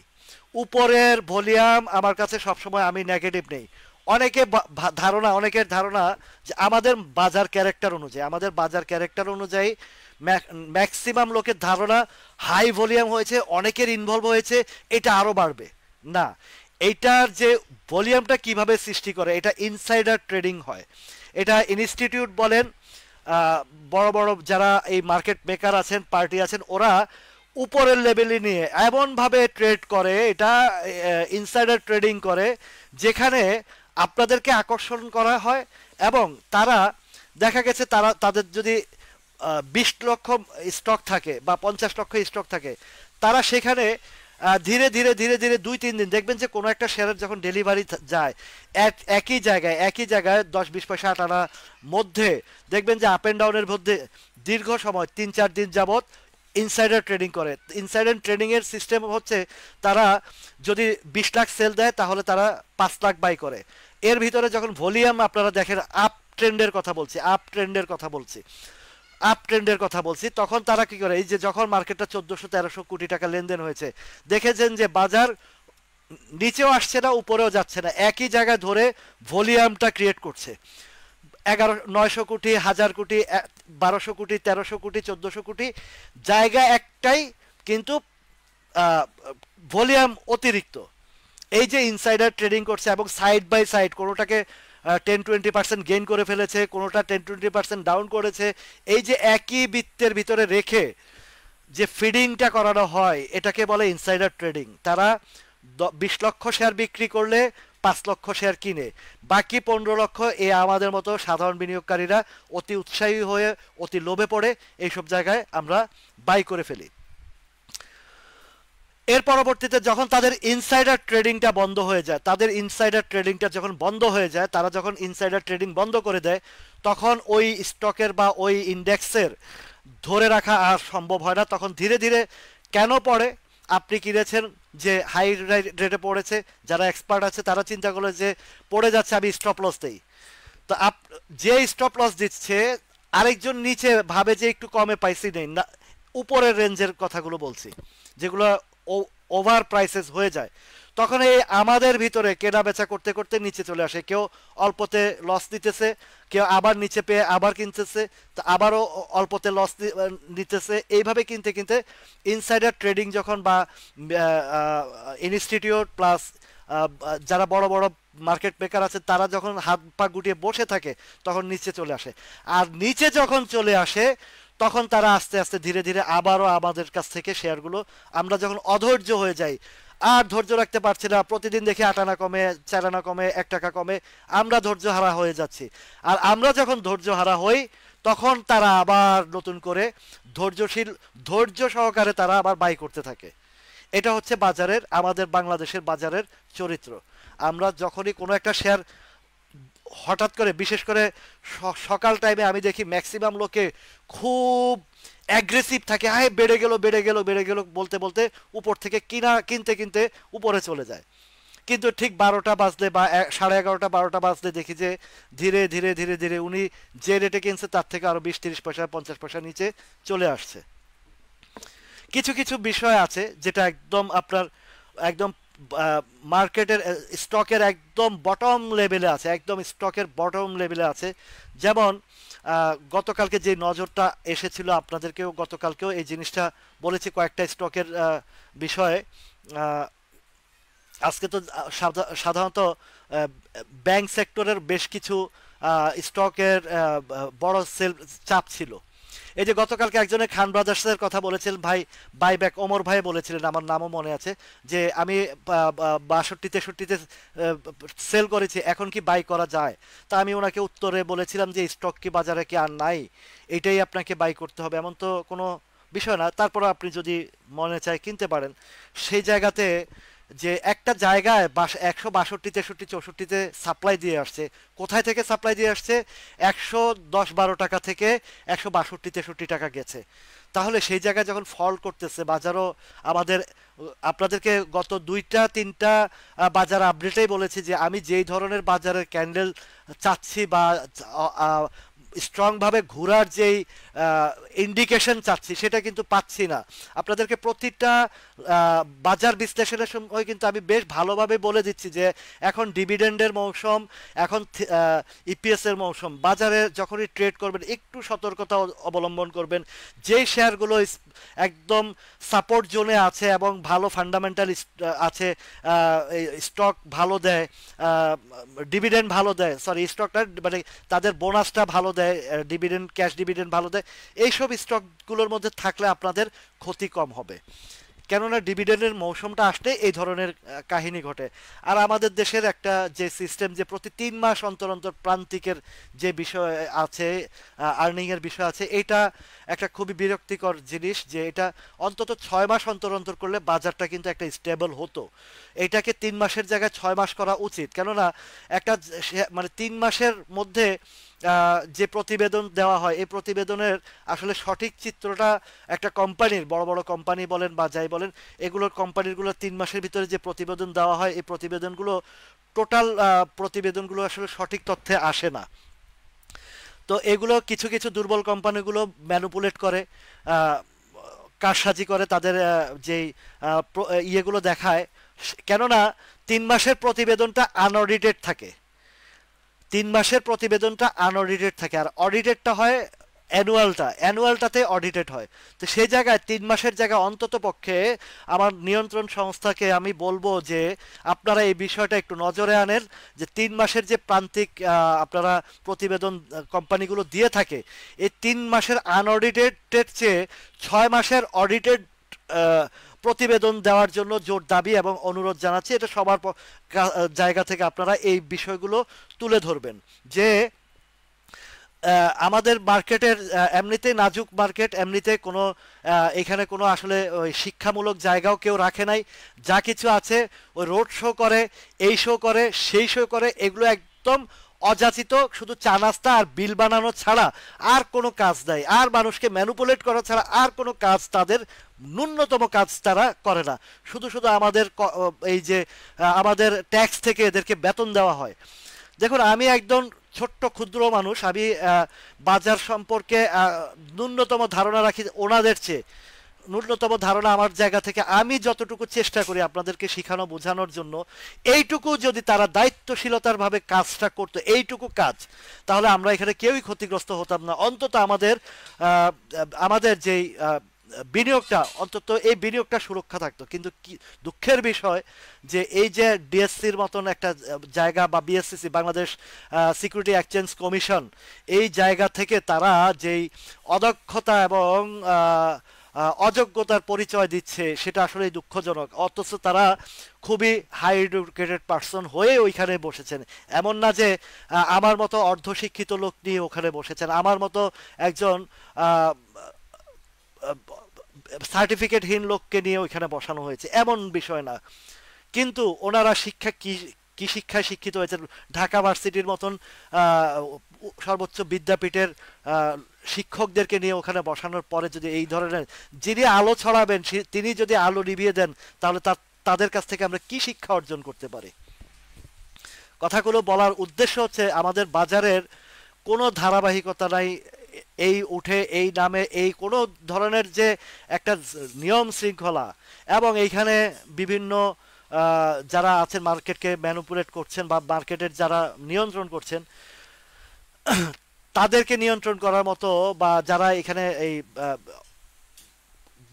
উপরের ভলিউম আমার কাছে সবসময় আমি নেগেটিভ নেই। অনেকের ধারণা যে আমাদের বাজার ক্যারেক্টার অনুযায়ী, ম্যাক্সিমাম লোকের ধারণা হাই ভলিউম হয়েছে, অনেকের ইনভলভ হয়েছে, এটা আরো বাড়বে। না, এইটার যে ভলিউমটা কিভাবে সৃষ্টি করে, এটা ইনসাইডার ট্রেডিং হয়। এটা ইনস্টিটিউট বলেন, আহ, বড় বড় যারা এই মার্কেট মেকার আছেন, পার্টি আছেন, ওরা উপরের লেভেলে নিয়ে এমন ভাবে ট্রেড করে, এটা ইনসাইডার ট্রেডিং করে, যেখানে আপনাদেরকে আকর্ষণ করা হয়। এবং তারা দেখা গেছে তাদের যদি 20 লক্ষ স্টক থাকে বা 50 লক্ষ স্টক থাকে, তারা সেখানে ধীরে ধীরে ধীরে ধীরে 2-3 দিন দেখবেন যে কোনো একটা শেয়ারের যখন ডেলিভারি যায়, একই জায়গায় 10-20 পয়সা আটানা মধ্যে দেখবেন যে আপ অ্যান্ড ডাউনের মধ্যে দীর্ঘ সময় 3-4 দিন যাবত ইনসাইডার ট্রেডিং করে। ইনসাইডার ট্রেডিং এর সিস্টেম হচ্ছে, তারা যদি 20 লাখ সেল দেয়, তাহলে তারা 5 লাখ বাই করে। এর ভিতরে যখন ভলিউম আপনারা দেখেন, আপ ট্রেন্ডের কথা বলছি, তখন তারা কি করে, এই যে যখন মার্কেটটা 1400-1300 কোটি টাকা লেনদেন হয়েছে, দেখেছেন যে বাজার নিচেও আসছে না, উপরেও যাচ্ছে না, একই জায়গায় ধরে ভলিউমটা ক্রিয়েট করছে। 900 কোটি, 1000 কোটি, 1200 কোটি, 1300 কোটি, 1400 কোটি, জায়গা একটাই, কিন্তু ভলিউম অতিরিক্ত। এই যে ইনসাইডার ট্রেডিং করছে, এবং সাইড বাই সাইড কোনোটাকে 10-20% গেইন করে ফেলেছে, কোনোটা 10-20% ডাউন করেছে। এই যে একই বৃত্তের ভিতরে রেখে যে ফিডিংটা করানো হয়, এটাকে বলে ইনসাইডার ট্রেডিং। তারা 20 লক্ষ শেয়ার বিক্রি করলে 5 লক্ষ শেয়ার কিনে, বাকি 15 লক্ষ আমাদের মতো সাধারণ বিনিয়োগকারীরা অতি উৎসাহী হয়ে, অতি লোভে পড়ে এইসব জায়গায় আমরা বাই করে ফেলি। এর পরবর্তীতে যখন তাদের ইনসাইডার ট্রেডিংটা বন্ধ হয়ে যায়, তারা যখন ইনসাইডার ট্রেডিং বন্ধ করে দেয়, তখন ওই স্টকের বা ওই ইন্ডেক্সের ধরে রাখা আর সম্ভব হয় না। তখন ধীরে ধীরে কেন পড়ে, আপনি কিনেছেন যে হাই রেটে পড়েছে, যারা এক্সপার্ট আছে তারা চিন্তা করলে যে পড়ে যাচ্ছে, আমি স্টপ লস দেই। তো যে স্টপ লস দিচ্ছে, আরেকজন নিচে ভাবে যে একটু কমে পাইছি, নেই না, উপরের রেঞ্জের কথাগুলো বলছি, যেগুলো ওভার প্রাইসেস হয়ে যায়। তখন এই আমাদের ভিতরে কেনা বেচা করতে করতে নিচে চলে আসে। কেউ অল্পতে লস নিতেছে, কেউ আবার নিচে পেয়ে আবার কিনতেছে, তো আবারও অল্পতে লস নিতেছে। এইভাবে কিনতে কিনতে ইনসাইডার ট্রেডিং যখন, বা ইনস্টিটিউট প্লাস যারা বড় বড় মার্কেট মেকার আছে, তারা যখন হাত পা গুটিয়ে বসে থাকে, তখন নিচে চলে আসে। আর নিচে যখন চলে আসে, তখন তারা আস্তে আস্তে ধীরে ধীরে আবারও আমাদের কাছ থেকে শেয়ারগুলো, আমরা যখন অধৈর্য হয়ে যাই, আর ধৈর্য রাখতে পারছি না, প্রতিদিন দেখি 8 আনা কমে, 4 আনা কমে, 1 টাকা কমে, আমরা ধৈর্য হারা হয়ে যাচ্ছি। আর আমরা যখন ধৈর্য হারা হই, তখন তারা আবার নতুন করে ধৈর্য সহকারে তারা আবার বাই করতে থাকে। এটা হচ্ছে আমাদের বাংলাদেশের বাজারের চরিত্র। আমরা যখনই কোনো একটা শেয়ার হঠাৎ করে, বিশেষ করে সকাল টাইমে, আমি দেখি ম্যাক্সিমাম লোকে খুব অ্যাগ্রেসিভ থাকে, হ্যাঁ বেড়ে গেল বলতে বলতে উপর থেকে কিনতে কিনতে উপরে চলে যায়। কিন্তু ঠিক 12টা বাজলে বা 11:30, 12টা বাজলে দেখি যে ধীরে ধীরে ধীরে ধীরে উনি যে রেটে কিনছে, তার থেকে আরো 20-30 পয়সা, 50 পয়সা নিচে চলে আসছে। কিছু কিছু বিষয় আছে যেটা একদম মার্কেটের স্টকের একদম বটম লেভেলে আছে, যেমন গতকালকে যে নজরটা এসেছিল, আপনাদেরকেও গতকালকেও এই জিনিসটা বলেছি কয়েকটা স্টকের বিষয়ে। আজকে তো সাধারণত ব্যাংক সেক্টরের বেশ কিছু স্টকের বড় সেল চাপ ছিল। এই যে গতকালকে একজনের খান ব্রাদার্সের কথা বলেছিলেন, ভাই বাইব্যাক, ওমর ভাই বলেছিলেন, আমার নামও মনে আছে, যে আমি 62-63-তে সেল করেছি, এখন কি বাই করা যায়? তা আমি ওনাকে উত্তরে বলেছিলাম যে স্টক কি বাজারে কি আর নাই, এটাই আপনাকে বাই করতে হবে, এমন তো কোনো বিষয় না। তারপর আপনি যদি মনে চায় কিনতে পারেন। সেই জায়গাতে যে একটা জায়গায় 162-63-64তে সাপ্লাই দিয়ে আসছে, কোথায় থেকে সাপ্লাই দিয়ে আসছে? 110-12 টাকা থেকে 162-63 টাকা গেছে। তাহলে সেই জায়গায় যখন ফল করতেছে বাজারও, আপনাদেরকে গত 2-3টা বাজার আপডেটেই বলেছি যে আমি যেই ধরনের বাজারের ক্যান্ডেল চাচ্ছি, বা স্ট্রং ভাবে ঘোরার যেই ইন্ডিকেশন চাচ্ছি সেটা কিন্তু পাচ্ছি না। আপনাদেরকে প্রতিটা বাজার বিশ্লেষণের সময় কিন্তু আমি বেশ ভালোভাবে বলে দিচ্ছি যে এখন ডিভিডেন্ডের মৌসুম, এখন ইপিএস এর মৌসুম। বাজারে যখনই ট্রেড করবেন একটু সতর্কতা অবলম্বন করবেন। যেই শেয়ারগুলো একদম সাপোর্ট জোনে আছে এবং ভালো ফান্ডামেন্টাল আছে, স্টক ভালো দেয়, ডিভিডেন্ড ভালো দেয়, সরি স্টকটা মানে তাদের বোনাসটা ভালো দেয়, ডিভিডেন্ড ক্যাশ ডিভিডেন্ড ভালো দেয়, এইসব স্টকগুলোর মধ্যে থাকলে আপনাদের ক্ষতি কম হবে। কেননা ডিভিডেন্ডের মৌসুমটা আসলে এই ধরনের কাহিনী ঘটে। আর আমাদের দেশের একটা যে সিস্টেম যে প্রতি 3 মাস অন্তর অন্তর প্রান্তিকের যে বিষয় আছে, আর্নিংয়ের বিষয় আছে, এটা একটা খুবই বিরক্তিকর জিনিস যে এটা অন্তত 6 মাস অন্তর অন্তর করলে বাজারটা কিন্তু একটা স্টেবল হতো। এটাকে 3 মাসের জায়গায় 6 মাস করা উচিত। কেননা একটা মানে 3 মাসের মধ্যে যে প্রতিবেদন দেওয়া হয় এই প্রতিবেদনের আসলে সঠিক চিত্রটা একটা কোম্পানির, বড় বড় কোম্পানি বলেন বা যাই বলেন, এগুলোর কোম্পানিগুলো 3 মাসের ভিতরে যে প্রতিবেদন দেওয়া হয় এই প্রতিবেদনগুলো টোটাল প্রতিবেদনগুলো আসলে সঠিক তথ্যে আসে না। তো এগুলো কিছু কিছু দুর্বল কোম্পানিগুলো ম্যানুপুলেট করে, কারসাজি করে তাদের যেই ইয়েগুলো দেখায়। কেননা 3 মাসের প্রতিবেদনটা আনঅডিটেড থাকে, 3 মাসের প্রতিবেদনটা আনঅডিটেড থাকে, আর অডিটেডটা হয় অ্যানুয়ালটাতে অডিটেড হয়। তো সেই জায়গায় 3 মাসের জায়গায় অন্তত পক্ষে আমার নিয়ন্ত্রণ সংস্থাকে আমি বলবো যে আপনারা এই বিষয়টা একটু নজরে আনেন, যে 3 মাসের যে প্রান্তিক আপনারা প্রতিবেদন কোম্পানিগুলো দিয়ে থাকে, এই 3 মাসের আনঅডিটেড চেয়ে 6 মাসের অডিটেড প্রতিবেদন দেওয়ার জন্য জোর দাবি এবং অনুরোধ জানাচ্ছি। এটা সবার জায়গা থেকে আপনারা এই বিষয়গুলো তুলে ধরবেন যে আমাদের মার্কেটের এমনিতেই নাজুক মার্কেট, এমনিতে কোনো এখানে কোনো আসলে ওই শিক্ষামূলক জায়গাও কেউ রাখে নাই। যা কিছু আছে ওই রোড শো করে, এই শো করে, সেই শো করে, এগুলো একদম অযাচিত, শুধু চা নাস্তা আর বিল বানানো ছাড়া আর কোনো কাজ নাই, আর মানুষকে ম্যানুপুলেট করা ছাড়া আর কোনো কাজ তাদের, ন্যূনতম কাজ তারা করে না। শুধু শুধু আমাদের এই যে আমাদের ট্যাক্স থেকে এদেরকে বেতন দেওয়া হয়। দেখুন, আমি একদম ছোট্ট ক্ষুদ্র মানুষ, আমি বাজার সম্পর্কে ন্যূনতম ধারণা রাখি ওনাদের চেয়ে। ন্যূনতম ধারণা আমার জায়গা থেকে আমি যতটুকু চেষ্টা করি আপনাদেরকে শেখানো বোঝানোর জন্য, এইটুকু যদি তারা দায়িত্বশীলতার ভাবে কাজটা করতো, এইটুকু কাজ, তাহলে আমরা এখানে কেউই ক্ষতিগ্রস্ত হতাম না। অন্তত আমাদের আমাদের যেই বিনিয়োগটা, অন্তত এই বিনিয়োগটা সুরক্ষা থাকতো। কিন্তু কি দুঃখের বিষয় যে এই যে ডিএসসির মতন একটা জায়গা বা BSCC, Bangladesh security exchange commission, এই জায়গা থেকে তারা যেই অদক্ষতা এবং অযোগ্যতার পরিচয় দিচ্ছে সেটা আসলে দুঃখজনক। অথচ তারা খুবই হাই এডুকেটেড পার্সন হয়ে ওইখানে বসেছেন। এমন না যে আমার মতো অর্ধশিক্ষিত লোক নিয়ে ওখানে বসেছেন, আমার মতো একজন সার্টিফিকেটহীন লোককে নিয়ে ওইখানে বসানো হয়েছে, এমন বিষয় না। কিন্তু ওনারা শিক্ষা কি কি শিক্ষায় শিক্ষিত হয়েছেন? ঢাকা ভার্সিটির মতন সর্বোচ্চ বিদ্যাপীঠের শিক্ষকদেরকে নিয়ে ওখানে বসানোর পরে যদি এই ধরনের, যিনি আলো ছড়াবেন তিনি যদি আলো নিভিয়ে দেন, তাহলে তাদের কাছ থেকে আমরা কি শিক্ষা অর্জন করতে পারি? কথাগুলো বলার উদ্দেশ্য হচ্ছে আমাদের বাজারের কোনো ধারাবাহিকতা নাই, এই উঠে এই নামে, এই কোনো ধরনের যে একটা নিয়ম শৃঙ্খলা, এবং এইখানে বিভিন্ন যারা আছেন মার্কেটকে ম্যানুপুলেট করছেন বা মার্কেটের যারা নিয়ন্ত্রণ করছেন, তাদেরকে নিয়ন্ত্রণ করার মতো, বা যারা এখানে এই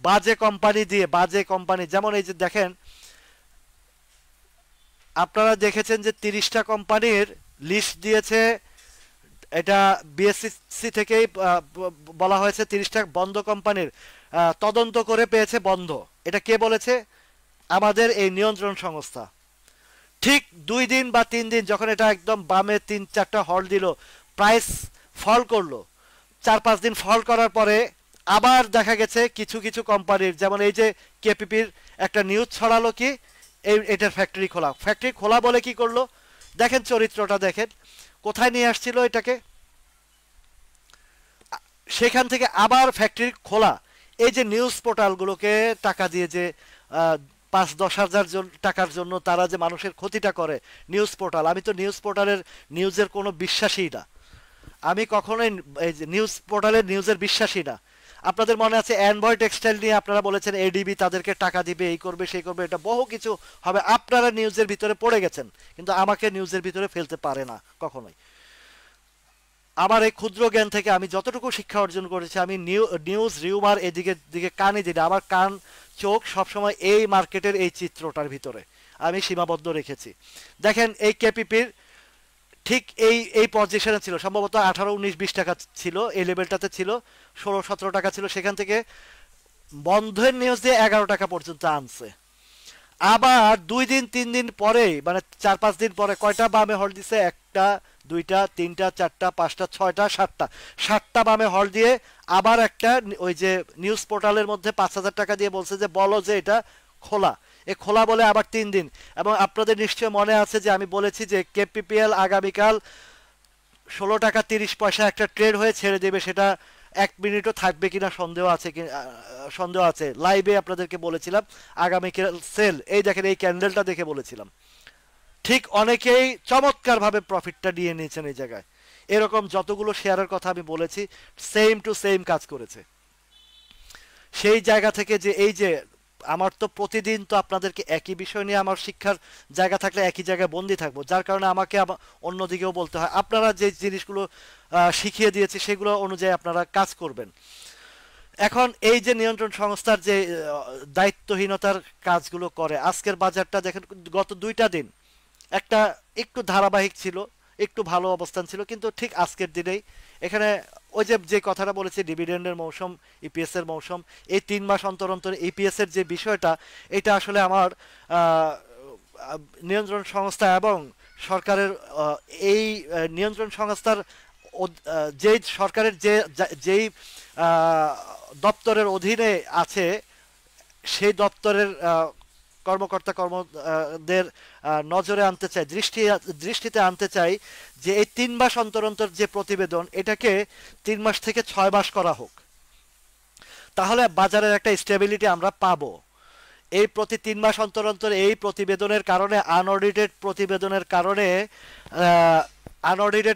বাজে কোম্পানি দিয়ে, বাজে কোম্পানি, যেমন এই যে দেখেন, আপনারা দেখেছেন যে 30টা কোম্পানির লিস্ট দিয়েছে, এটা বিএসসি থেকেই বলা হয়েছে 30টা বন্ধ কোম্পানির তদন্ত করে পেয়েছে বন্ধ। এটা কে বলেছে? আমাদের এই নিয়ন্ত্রণ সংস্থা। ঠিক 2 দিন বা 3 দিন যখন এটা একদম বামে 3-4টা হল দিল, প্রাইস ফল করলো, 4-5 দিন ফল করার পরে আবার দেখা গেছে কিছু কিছু কোম্পানির, যেমন এই যে কেপিপির একটা নিউজ ছড়ালো কি এটার ফ্যাক্টরি খোলা, ফ্যাক্টরি খোলা বলে কি করলো দেখেন, চরিত্রটা দেখেন, কোথায় নিয়ে আসছিল এটাকে, সেখান থেকে আবার ফ্যাক্টরি খোলা। এই যে নিউজ পোর্টালগুলোকে টাকা দিয়ে যে 5-10 হাজার টাকার জন্য তারা যে মানুষের ক্ষতিটা করে, নিউজ পোর্টাল, আমি তো নিউজ পোর্টালের নিউজের কোনো বিশ্বাসই না। আমি কখনোই এই যে নিউজ পোর্টালের নিউজের বিশ্বাসী না। আপনাদের মনে আছে অ্যানভয় টেক্সটাইল নিয়ে আপনারা বলেছেন এডিবি তাদেরকে টাকা দিবে, এই করবে সেই করবে, এটা বহু কিছু হবে, আপনারা নিউজের ভিতরে পড়ে গেছেন, কিন্তু আমাকে নিউজের ভিতরে ফেলতে পারে না কখনোই। আমার এই ক্ষুদ্র জ্ঞান থেকে আমি যতটুকু শিক্ষা অর্জন করেছি, আমি নিউজ রিউমার এদিকে দিকে কানই দিই না। আমার কান চোখ সবসময় এই মার্কেটের এই চিত্রটার ভিতরে আমি সীমাবদ্ধ রেখেছি। দেখেন এই কেপিপির ঠিক এই এই পজিশনে ছিল, সম্ভবত 18, 19, 20 টাকা ছিল, এই লেভেলটাতে ছিল, 16, 17 টাকা ছিল, সেখান থেকে বন্ধের নিউজ দিয়ে 11 টাকা পর্যন্ত আনছে। আবার 2 দিন 3 দিন পরে, মানে 4-5 দিন পরে কয়টা বামে হল দিছে? 1টা 2টা 3টা 4টা 5টা 6টা 7টা বামে হল দিয়ে আবার একটা ওই যে নিউজ পোর্টালের মধ্যে 5,000 টাকা দিয়ে বলছে যে বলো যে এটা খোলা। এ খোলা বলে আবার 3 দিন। এবং আপনাদের নিশ্চয় মনে আছে যে আমি বলেছি যে কেপিপিএল আগামীকাল 16 টাকা 30 পয়সা একটা ট্রেড হয়ে ছেড়ে দেবে, সেটা 1 মিনিটও থাকবে কিনা সন্দেহ আছে, সন্দেহ আছে। লাইভে আপনাদেরকে বলেছিলাম আগামীকাল সেল, এই দেখেন এই ক্যান্ডেলটা দেখে বলেছিলাম। ঠিক অনেকেই চমৎকারভাবে প্রফিটটা নিয়ে নিয়েছেন এই জায়গায়। এরকম যতগুলো শেয়ারের কথা আমি বলেছি সেম টু সেম কাজ করেছে। সেই জায়গা থেকে যে এই যে আমার তো প্রতিদিন তো আপনাদেরকে একই বিষয় নিয়ে আমার শিক্ষার জায়গা থাকলে একই জায়গায় বন্দি থাকবো, যার কারণে আমাকে অন্যদিকেও বলতে হয়। আপনারা যে জিনিসগুলো শিখিয়ে দিয়েছি সেগুলো অনুযায়ী আপনারা কাজ করবেন। এখন এই যে নিয়ন্ত্রণ সংস্থার যে দায়িত্বহীনতার কাজগুলো করে, আজকের বাজারটা দেখেন, গত 2টা দিন একটা একটু ধারাবাহিক ছিল, একটু ভালো অবস্থান ছিল, কিন্তু ঠিক আজকের দিনেই এখানে ওই যে যে কথাটা বলেছি ডিভিডেন্ডের মৌসুম, ইপিএস এর মৌসুম, এই 3 মাস অন্তর অন্তর ইপিএস এর যে বিষয়টা, এটা আসলে আমার আহ, নিয়ন্ত্রণ সংস্থা এবং সরকারের এই নিয়ন্ত্রণ সংস্থার যে সরকারের যেই আহ, দপ্তরের অধীনে আছে, সেই দপ্তরের কর্মকর্তা কর্মদের নজরে আনতে চাই, দৃষ্টিতে আনতে চাই যে এই 3 মাস অন্তর অন্তর যে প্রতিবেদন, এটাকে 3 মাস থেকে 6 মাস করা হোক। তাহলে বাজারের একটা স্টেবিলিটি আমরা পাবো। এই প্রতি 3 মাস অন্তর অন্তর এই প্রতিবেদনের কারণে, আনঅডিটেড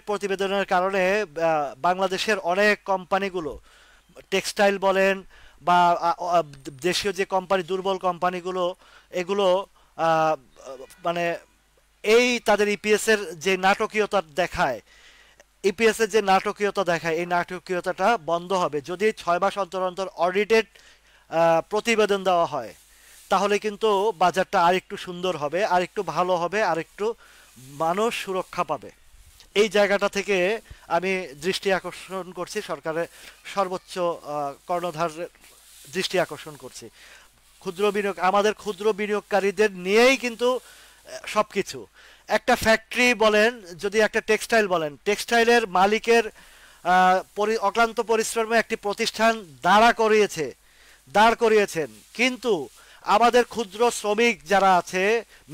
প্রতিবেদনের কারণে বাংলাদেশের অনেক কোম্পানিগুলো, টেক্সটাইল বলেন বা দেশীয় যে কোম্পানি, দুর্বল কোম্পানিগুলো, এগুলো মানে এই তাদের ইপিএস এর যে নাটকীয়তা দেখায়, এই নাটকীয়তাটা বন্ধ হবে যদি 6 মাস অন্তর অন্তর অডিটেড প্রতিবেদন দেওয়া হয়। তাহলে কিন্তু বাজারটা আরেকটু সুন্দর হবে, আরেকটু ভালো হবে, আরেকটু মানুষ সুরক্ষা পাবে। এই জায়গাটা থেকে আমি দৃষ্টি আকর্ষণ করছি, সরকারের সর্বোচ্চ কর্ণধার দৃষ্টি আকর্ষণ করছি। আমাদের ক্ষুদ্র বিনিয়োগকারীদের নিয়েই কিন্তু সবকিছু। একটা ফ্যাক্টরি বলেন, যদি একটা টেক্সটাইল বলেন, টেক্সটাইলের মালিকের অক্লান্ত পরিশ্রমে একটি প্রতিষ্ঠান দাঁড় করিয়েছেন, কিন্তু আমাদের ক্ষুদ্র শ্রমিক যারা আছে,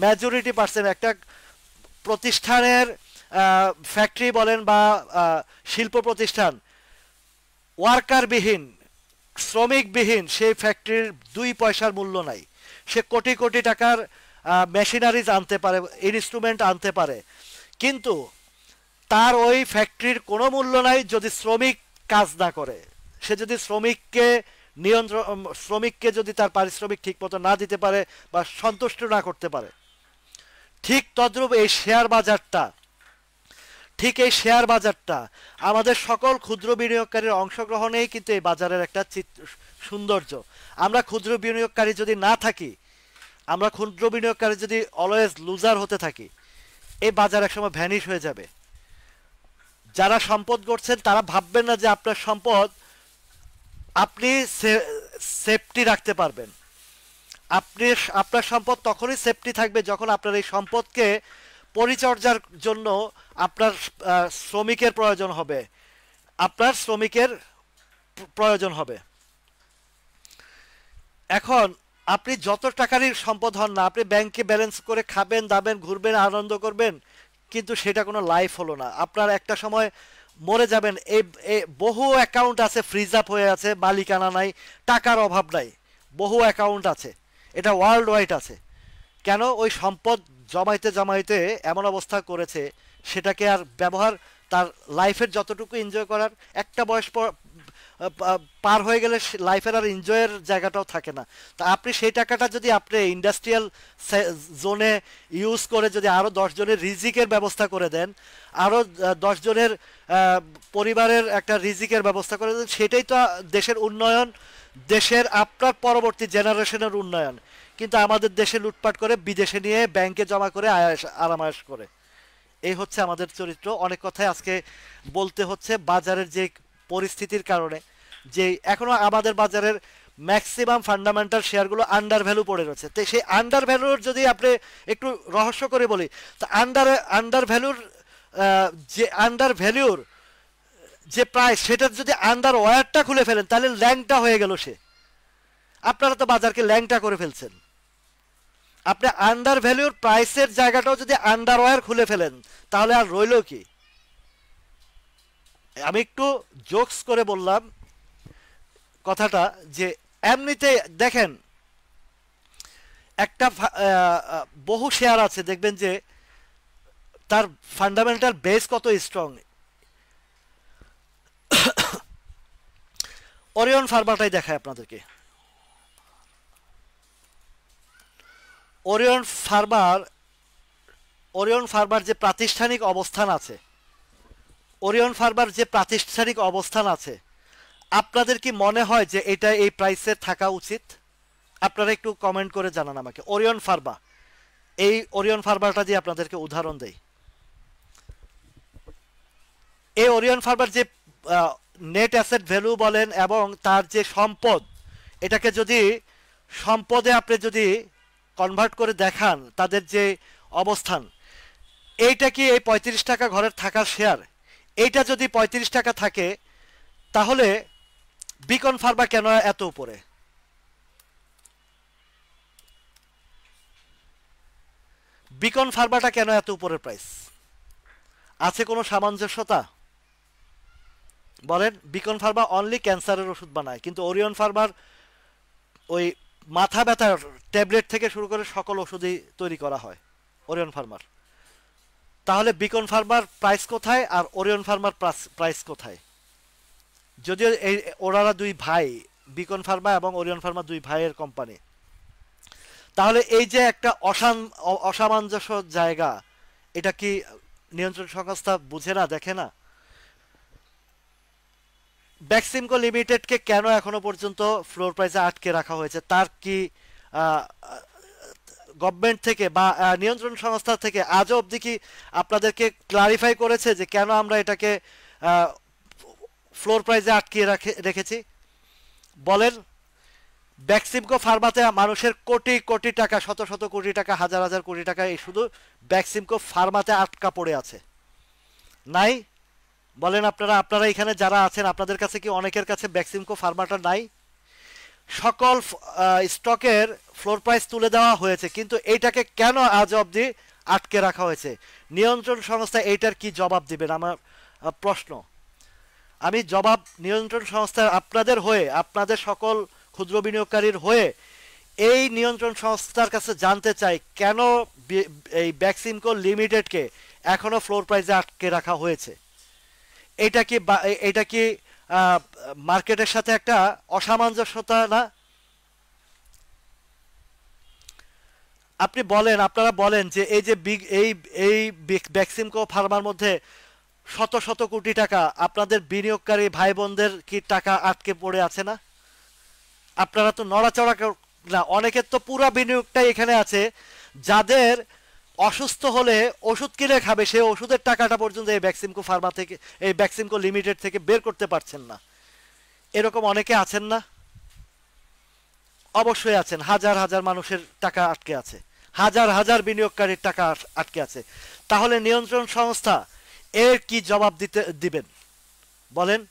মেজরিটি পার্সেন্ট একটা প্রতিষ্ঠানের ফ্যাক্টরি বলেন বা শিল্প প্রতিষ্ঠান, ওয়ার্কারবিহীন, শ্রমিকবিহীন, সেই ফ্যাক্টরির 2 পয়সার মূল্য নাই। সে কোটি কোটি টাকার মেশিনারিজ আনতে পারে, ইনস্ট্রুমেন্ট আনতে পারে, কিন্তু তার ওই ফ্যাক্টরির কোনো মূল্য নাই যদি শ্রমিক কাজ না করে। সে যদি শ্রমিককে যদি তার পারিশ্রমিক ঠিক মতো না দিতে পারে বা সন্তুষ্ট না করতে পারে। ঠিক তদ্রূপ এই শেয়ার বাজারটা আমাদের সকল ক্ষুদ্র বিনিয়োগকারীর অংশগ্রহণেই কিন্তু এই বাজারের একটা সৌন্দর্য। আমরা ক্ষুদ্র বিনিয়োগকারী যদি না থাকি, আমরা ক্ষুদ্র বিনিয়োগকারী যদি অলওয়েজ লুজার হতে থাকি, এই বাজার একসময় ভ্যানিশ হয়ে যাবে। যারা সম্পদ করছেন তারা ভাববেন না যে আপনার সম্পদ আপনি সেফটি রাখতে পারবেন। আপনার সম্পদ তখনই সেফটি থাকবে যখন আপনার এই সম্পদকে পরিচর্যার জন্য আপনার শ্রমিকের প্রয়োজন হবে। এখন আপনি যত টাকারই সম্পদ হন না, আপনি ব্যাংকে ব্যালেন্স করে খাবেন দাবেন ঘুরবেন আনন্দ করবেন, কিন্তু সেটা কোনো লাইফ হলো না। আপনার একটা সময় মরে যাবেন। এই বহু অ্যাকাউন্ট আছে ফ্রিজ আপ হয়ে আছে, মালিকানা নাই, টাকার অভাব নাই, বহু অ্যাকাউন্ট আছে, এটা ওয়ার্ল্ড ওয়াইড আছে। কেন? ওই সম্পদ জমাইতে এমন অবস্থা করেছে, সেটাকে আর ব্যবহার তার লাইফের যতটুকু এনজয় করার, একটা বয়স পার হয়ে গেলে লাইফের আর এনজয়ের জায়গাটাও থাকে না। তা আপনি সেই টাকাটা যদি আপনি ইন্ডাস্ট্রিয়াল জোনে ইউজ করে যদি আরও 10 জনের রিজিকের ব্যবস্থা করে দেন, আরও 10 জনের পরিবারের একটা রিজিকের ব্যবস্থা করে দেন, সেটাই তো দেশের উন্নয়ন, দেশের আপনার পরবর্তী জেনারেশনের উন্নয়ন। কিন্তু আমাদের দেশে লুটপাট করে বিদেশে নিয়ে ব্যাংকে জমা করে আরামায়েশ করে। এই হচ্ছে আমাদের চরিত্র। অনেক কথাই আজকে বলতে হচ্ছে বাজারের যে পরিস্থিতির কারণে, যে এখনো আমাদের বাজারের ম্যাক্সিমাম ফান্ডামেন্টাল শেয়ারগুলো আন্ডার ভ্যালু পড়ে রয়েছে। তো সেই আন্ডার ভ্যালুর যদি আপনি একটু রহস্য করে বলি, তো আন্ডার ভ্যালুর যে আন্ডার ভ্যালুর যে প্রাইস, সেটার যদি আন্ডার ওয়ারটা খুলে ফেলেন তাহলে ল্যাংটা হয়ে গেল সে। আপনারা তো বাজারকে ল্যাংটা করে ফেলছেন। আপনি আন্ডার ভ্যালুর প্রাইসের জায়গাটাও যদি আন্ডার ওয়্যার খুলে ফেলেন তাহলে আর রইল কি? আমি একটু জোকস করে বললাম কথাটা, যে এমনিতে দেখেন একটা বহু শেয়ার আছে দেখবেন যে তার ফান্ডামেন্টাল বেস কত স্ট্রং। ওরিয়ন ফার্মাটাই দেখায় আপনাদেরকে। ওরিয়ন ফার্মার যে প্রাতিষ্ঠানিক অবস্থান আছে, আপনাদের কি মনে হয় যে এটা এই প্রাইসে থাকা উচিত? আপনারা একটু কমেন্ট করে জানান আমাকে। ওরিয়ন ফার্মাটা দিয়ে আপনাদেরকে উদাহরণ দেই। এই ওরিয়ন ফার্মার যে নেট অ্যাসেট ভ্যালু বলেন এবং তার যে সম্পদ, এটাকে যদি সম্পদে আপনি যদি কনভার্ট করে দেখান তাদের যে অবস্থান, এইটা কি এই 35 টাকা ঘরের থাকার শেয়ার? এইটা যদি 35 টাকা থাকে তাহলে বিকন ফার্মা কেন এত উপরে? বিকন ফার্মাটা কেন এত উপরের প্রাইস? আছে কোনো সামঞ্জস্যতা বলেন? বিকন ফার্মা অনলি ক্যান্সারের ওষুধ বানায়, কিন্তু ওরিয়ন ফার্মার ওই মাথা ব্যথার ট্যাবলেট থেকে শুরু করে সকল ওষুধই তৈরি করা হয় ওরিয়ন ফার্মার। তাহলে বিকন ফার্মার প্রাইস কোথায় আর ওরিয়ন ফার্মার প্রাইস কোথায়? যদিও ওনারা দুই ভাই, বিকন ফার্মা এবং ওরিয়ন ফার্মা দুই ভাইয়ের কোম্পানি। তাহলে এই যে একটা অসামঞ্জস্য জায়গা, এটা কি নিয়ন্ত্রণ সংস্থা বুঝে না, দেখে না? বেক্সিমকো লিমিটেডকে কেন এখনো পর্যন্ত ফ্লোর প্রাইসে আটকে রাখা হয়েছে? তার কি গভর্নমেন্ট থেকে বা নিয়ন্ত্রণ সংস্থা থেকে আজও অবধি কি আপনাদেরকে ক্লারিফাই করেছে যে কেন আমরা এটাকে ফ্লোর প্রাইসে আটকে রেখেছি? বলেন। বেক্সিমকো ফার্মাতে মানুষের কোটি কোটি টাকা, শত শত কোটি টাকা, হাজার হাজার কোটি টাকা এই শুধু বেক্সিমকো ফার্মাতে আটকা পড়ে আছে, নাই? বলেন আপনারা এখানে যারা আছেন, আপনাদের কাছে কি অনেকের কাছে বেক্সিমকো ফার্মাটা নাই? সকল স্টকের ফ্লোর প্রাইস তুলে দেওয়া হয়েছে, কিন্তু এইটাকে কেন আজ অবধি আটকে রাখা হয়েছে? নিয়ন্ত্রণ সংস্থা এইটার কি জবাব দিবেন? আমার প্রশ্ন। আমি জবাব নিয়ন্ত্রণ সংস্থা আপনাদের হয়ে, আপনাদের সকল ক্ষুদ্র বিনিয়োগকারীর হয়ে এই নিয়ন্ত্রণ সংস্থার কাছে জানতে চাই, কেন এই বেক্সিমকো লিমিটেডকে এখনো ফ্লোর প্রাইসে আটকে রাখা হয়েছে? এটা কি মার্কেটের সাথে একটা অসামঞ্জস্যতা না? আপনারা বলেন যে এই যে এই বেক্সিমকো ফার্মার মধ্যে শত শত কোটি টাকা আপনাদের বিনিয়োগকারী ভাই বোনদের কি টাকা আটকে পড়ে আছে না? আপনারা তো নড়াচড়া না, অনেকের তো পুরো বিনিয়োগটাই এখানে আছে, যাদের অসুস্থ হলে ওষুধ কিনে খাবে, সেই ওষুধের টাকাটা পর্যন্ত এই বেক্সিমকো ফার্মা থেকে, এই বেক্সিমকো লিমিটেড থেকে বের করতে পারছেন না। এরকম অনেকে আছেন না? অবশ্যই আছেন। হাজার হাজার মানুষের টাকা আটকে আছে, হাজার হাজার বিনিয়োগকারীর টাকা আটকে আছে। তাহলে নিয়ন্ত্রণ সংস্থা এর কি জবাব দিবেন বলেন?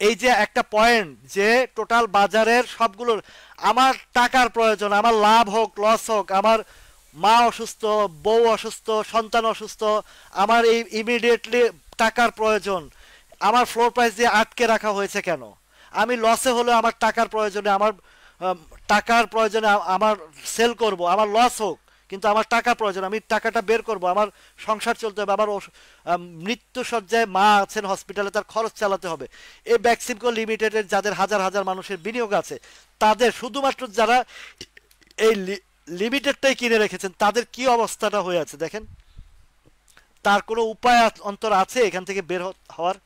এই যে একটা পয়েন্ট যে টোটাল বাজারের সবগুলোর, আমার টাকার প্রয়োজন, আমার লাভ হোক লস হোক, আমার মা অসুস্থ, বউ অসুস্থ, সন্তান অসুস্থ, আমার এই ইমিডিয়েটলি টাকার প্রয়োজন, আমার ফ্লোর প্রাইস দিয়ে আটকে রাখা হয়েছে কেন? আমি লসে হলে আমার টাকার প্রয়োজনে আমার সেল করব, আমার লস হোক, কিন্তু আমার টাকা প্রয়োজন, আমি টাকাটা বের করব, আমার সংসার চলতে হবে, আমার মৃত্যু সজ্জায় মা আছেন হসপিটালে, তার খরচ চালাতে হবে। এই ব্যাক্সিমকো লিমিটেডের যাদের হাজার হাজার মানুষের বিনিয়োগ আছে, তাদের শুধুমাত্র যারা এই লিমিটেডটাই কিনে রেখেছেন, তাদের কি অবস্থাটা হয়ে আছে দেখেন। তার কোনো উপায় অন্তর আছে এখান থেকে বের হওয়ার?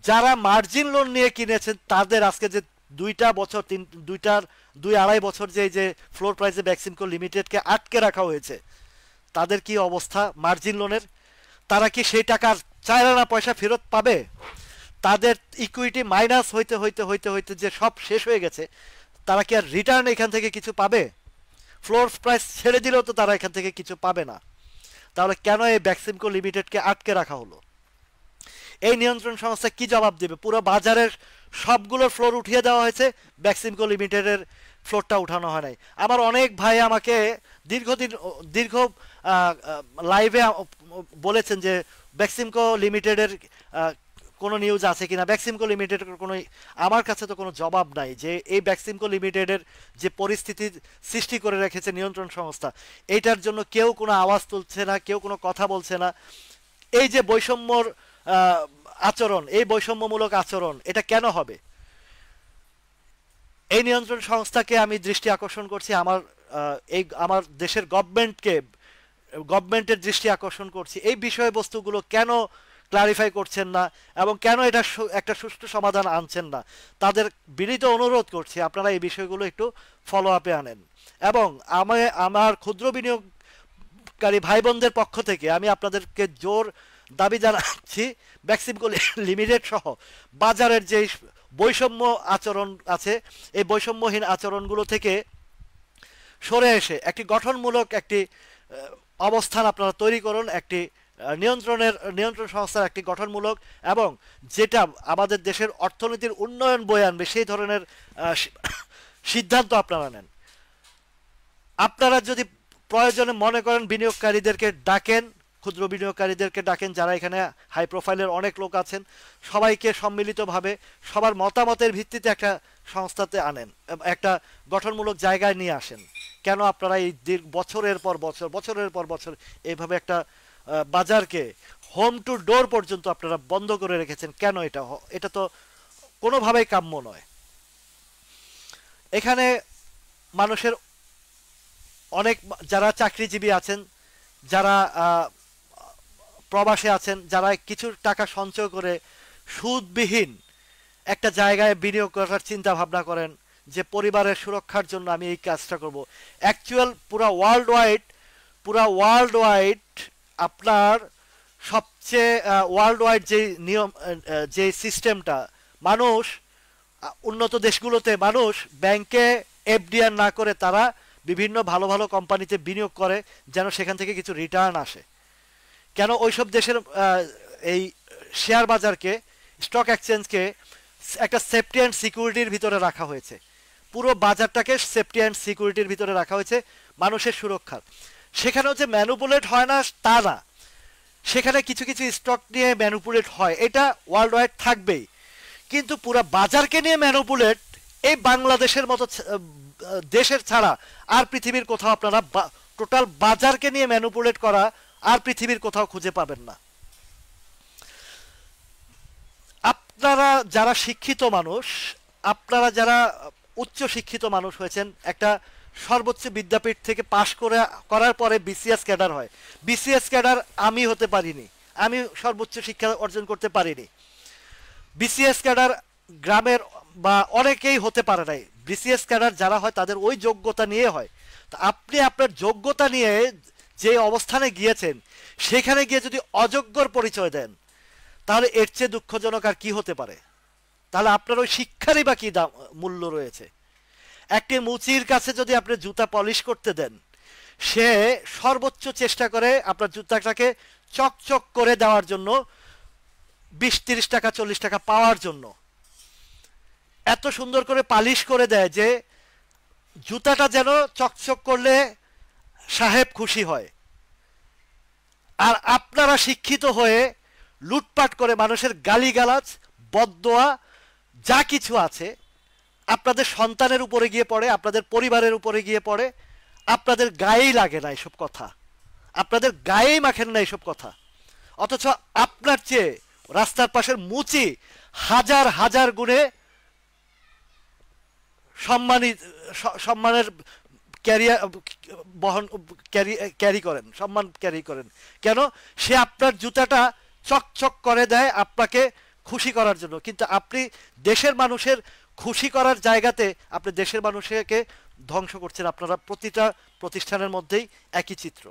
যারা মার্জিন লোন নিয়ে কিনেছেন তাদের আজকে যে 2 বছর 2.5 বছর যে ফ্লোর প্রাইসে ব্যাক্সিমকো লিমিটেডকে আটকে রাখা হয়েছে, তাদের কি অবস্থা মার্জিন লোনের? তারা কি সেই টাকার 4 আনা পয়সা ফেরত পাবে? তাদের ইকুইটি মাইনাস হইতে হইতে হইতে হইতে যে সব শেষ হয়ে গেছে, তারা কি আর রিটার্ন এখান থেকে কিছু পাবে? ফ্লোর প্রাইস ছেড়ে দিলেও তো তারা এখান থেকে কিছু পাবে না। তাহলে কেন এই ব্যাক্সিমকো লিমিটেডকে আটকে রাখা হলো? এই নিয়ন্ত্রণ সংস্থা কি জবাব দেবে? পুরো বাজারের সবগুলোর ফ্লোর উঠিয়ে দেওয়া হয়েছে, ব্যাক্সিমকো লিমিটেডের ফ্লোরটা উঠানো হয় নাই। আমার অনেক ভাই আমাকে দীর্ঘ লাইভে বলেছেন যে ব্যাক্সিমকো লিমিটেডের কোনো নিউজ আছে কিনা, ব্যাক্সিমকো লিমিটেডের কোনো, আমার কাছে তো কোনো জবাব নাই যে এই ব্যাক্সিমকো লিমিটেডের যে পরিস্থিতির সৃষ্টি করে রেখেছে নিয়ন্ত্রণ সংস্থা, এইটার জন্য কেউ কোনো আওয়াজ তুলছে না, কেউ কোনো কথা বলছে না। এই যে বৈষম্যর আচরণ, এই বৈষম্যমূলক আচরণ, এটা কেন হবে? এই নিয়ন্ত্রণ সংস্থাকে আমি দৃষ্টি আকর্ষণ করছি, আমার দেশের গভর্নমেন্টের দৃষ্টি আকর্ষণ করছি, এই বিষয়বস্তুগুলো কেন ক্লারিফাই করছেন না এবং কেন এটা একটা সুষ্ঠু সমাধান আনছেন না? তাদের বিনীত অনুরোধ করছি আপনারা এই বিষয়গুলো একটু ফলো আপে আনেন। এবং আমার ক্ষুদ্র বিনিয়োগকারী ভাই বোনদের পক্ষ থেকে আমি আপনাদেরকে জোর দাবি জানাচ্ছি, ব্যাক্সিমকো লিমিটেড সহ বাজারের যে বৈষম্য আচরণ আছে, এই বৈষম্যহীন আচরণগুলো থেকে সরে এসে একটি গঠনমূলক একটি অবস্থান আপনারা তৈরি করুন, একটি নিয়ন্ত্রণ সংস্থার একটি গঠনমূলক, এবং যেটা আমাদের দেশের অর্থনীতির উন্নয়ন বয়ে আনবে সেই ধরনের সিদ্ধান্ত আপনারা নেন। আপনারা যদি প্রয়োজনে মনে করেন বিনিয়োগকারীদেরকে ডাকেন, ক্ষুদ্র বিনিয়োগকারীদেরকে ডাকেন, যারা এখানে হাই প্রোফাইলের অনেক লোক আছেন, সবাইকে সম্মিলিতভাবে সবার মতামতের ভিত্তিতে একটা সংস্থাতে আনেন, একটা গঠনমূলক জায়গায় নিয়ে আসেন। কেন আপনারা এই বছরের পর বছর এইভাবে একটা বাজারকে হোম টু ডোর পর্যন্ত আপনারা বন্ধ করে রেখেছেন? কেন? এটা তো কোনোভাবেই কাম্য নয়। এখানে মানুষের অনেক, যারা চাকরিজীবী আছেন, যারা প্রবাসে আছেন, যারা কিছু টাকা সঞ্চয় করে সুদবিহীন একটা জায়গায় বিনিয়োগ করার চিন্তা ভাবনা করেন যে পরিবারের সুরক্ষার জন্য আমি এই কাজটা করব, অ্যাকচুয়াল পুরা ওয়ার্ল্ড ওয়াইড আপনার সবচেয়ে ওয়ার্ল্ড ওয়াইড যে নিয়ম, যে সিস্টেমটা, মানুষ উন্নত দেশগুলোতে মানুষ ব্যাংকে এফডিআর না করে তারা বিভিন্ন ভালো ভালো কোম্পানিতে বিনিয়োগ করে যেন সেখান থেকে কিছু রিটার্ন আসে। কেন ওইসব দেশের এই শেয়ার বাজারকে, স্টক এক্সচেঞ্জকে একটা সেফটি অ্যান্ড সিকিউরিটির ভিতরে রাখা হয়েছে, পুরো বাজারটাকে সেফটি অ্যান্ড সিকিউরিটির ভিতরে রাখা হয়েছে মানুষের সুরক্ষার। সেখানেও যে ম্যানুপুলেট হয় না তা না, সেখানে কিছু কিছু স্টক নিয়ে ম্যানুপুলেট হয়, এটা ওয়ার্ল্ড ওয়াইড থাকবেই, কিন্তু পুরো বাজারকে নিয়ে ম্যানুপুলেট এই বাংলাদেশের মতো দেশের ছাড়া আর পৃথিবীর কোথাও আপনারা টোটাল বাজারকে নিয়ে ম্যানুপুলেট করা আর পৃথিবীর কোথাও খুঁজে পাবেন না। আপনারা যারা শিক্ষিত মানুষ, আপনারা যারা উচ্চ শিক্ষিত মানুষ হয়েছেন, একটা সর্বোচ্চ বিদ্যাপীঠ থেকে পাশ করার পরে বিসিএস ক্যাডার হয়। বিসিএস ক্যাডার আমি হতে পারিনি, আমি সর্বোচ্চ শিক্ষা অর্জন করতে পারিনি। বিসিএস ক্যাডার গ্রামের বা অনেকেই হতে পারে নাই। বিসিএস ক্যাডার যারা হয় তাদের ওই যোগ্যতা নিয়ে হয়। তা আপনি আপনার যোগ্যতা নিয়ে যে অবস্থানে গিয়েছেন, সেখানে গিয়ে যদি অযোগ্যর পরিচয় দেন, তাহলে এর চেয়ে দুঃখজনক আর কি হতে পারে? তাহলে আপনার ওই শিক্ষারই বা কি মূল্য রয়েছে? একটি মুচির কাছে যদি আপনি জুতা পলিশ করতে দেন, সে সর্বোচ্চ চেষ্টা করে আপনার জুতাটাকে চকচক করে দেওয়ার জন্য, 20-30 টাকা 40 টাকা পাওয়ার জন্য এত সুন্দর করে পালিশ করে দেয় যে জুতাটা যেন চকচক করলে সাহেব খুশি হয়। আর আপনারা শিক্ষিত হয়ে লুটপাট করে মানুষের গালিগালাজ, বদদোয়া যা কিছু আছে আপনাদের সন্তানের উপরে গিয়ে পড়ে, আপনাদের পরিবারের উপরে গিয়ে পড়ে, আপনাদের গায়েই লাগে না এসব কথা, আপনাদের গায়েই মাখেন না এসব কথা, অথচ আপনার চেয়ে রাস্তার পাশের মুচি হাজার হাজার গুণে সম্মানের ক্যারিয়ার বহন ক্যারি করেন, সম্মান ক্যারি করেন। কেন? সে আপনার জুতাটা চকচক করে দেয় আপনাকে খুশি করার জন্য, কিন্তু আপনি দেশের মানুষের খুশি করার জায়গাতে আপনি দেশের মানুষকে ধ্বংস করছেন। আপনারা প্রতিটা প্রতিষ্ঠানের মধ্যেই একই চিত্র।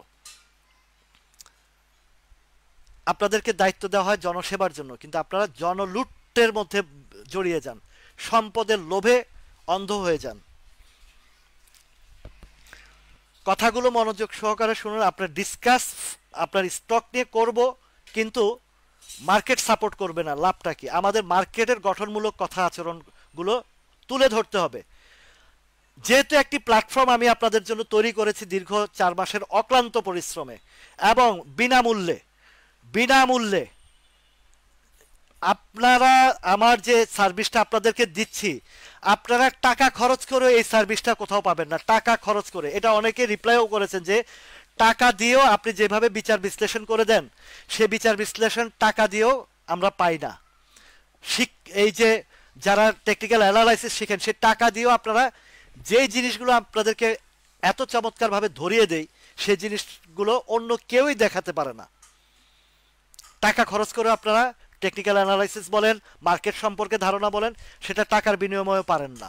আপনাদেরকে দায়িত্ব দেওয়া হয় জনসেবার জন্য, কিন্তু আপনারা জনলুটের মধ্যে জড়িয়ে যান, সম্পদের লোভে অন্ধ হয়ে যান। কথাগুলো মনোযোগ সহকারে শুনুন। আপনার ডিসকাস আপনার স্টক নিয়ে করব, কিন্তু মার্কেট সাপোর্ট করবে না, লাভটা কি? আমাদের মার্কেটের গঠনমূলক কথা আচরণগুলো তুলে ধরতে হবে। যেহেতু একটি প্ল্যাটফর্ম আমি আপনাদের জন্য তৈরি করেছি দীর্ঘ 4 মাসের অক্লান্ত পরিশ্রমে এবং বিনামূল্যে আপনারা, আমার যে সার্ভিসটা আপনাদেরকে দিচ্ছি, আপনারা টাকা খরচ করে এই সার্ভিসটা কোথাও পাবেন না। টাকা খরচ করে, এটা অনেকে রিপ্লাইও করেছেন যে টাকা দিয়েও আপনি যেভাবে বিচার বিশ্লেষণ করে দেন, সে বিচার বিশ্লেষণ টাকা দিয়েও আমরা পাই না। এই যে যারা টেকনিক্যাল অ্যানালাইসিস শিখেন, সে টাকা দিয়েও আপনারা যে জিনিসগুলো আপনাদেরকে এত চমৎকারভাবে ধরিয়ে দেয়, সেই জিনিসগুলো অন্য কেউই দেখাতে পারে না। টাকা খরচ করে আপনারা টেকনিক্যাল অ্যানালাইসিস বলেন, মার্কেট সম্পর্কে ধারণা বলেন, সেটা টাকার বিনিময়ে পারেন না।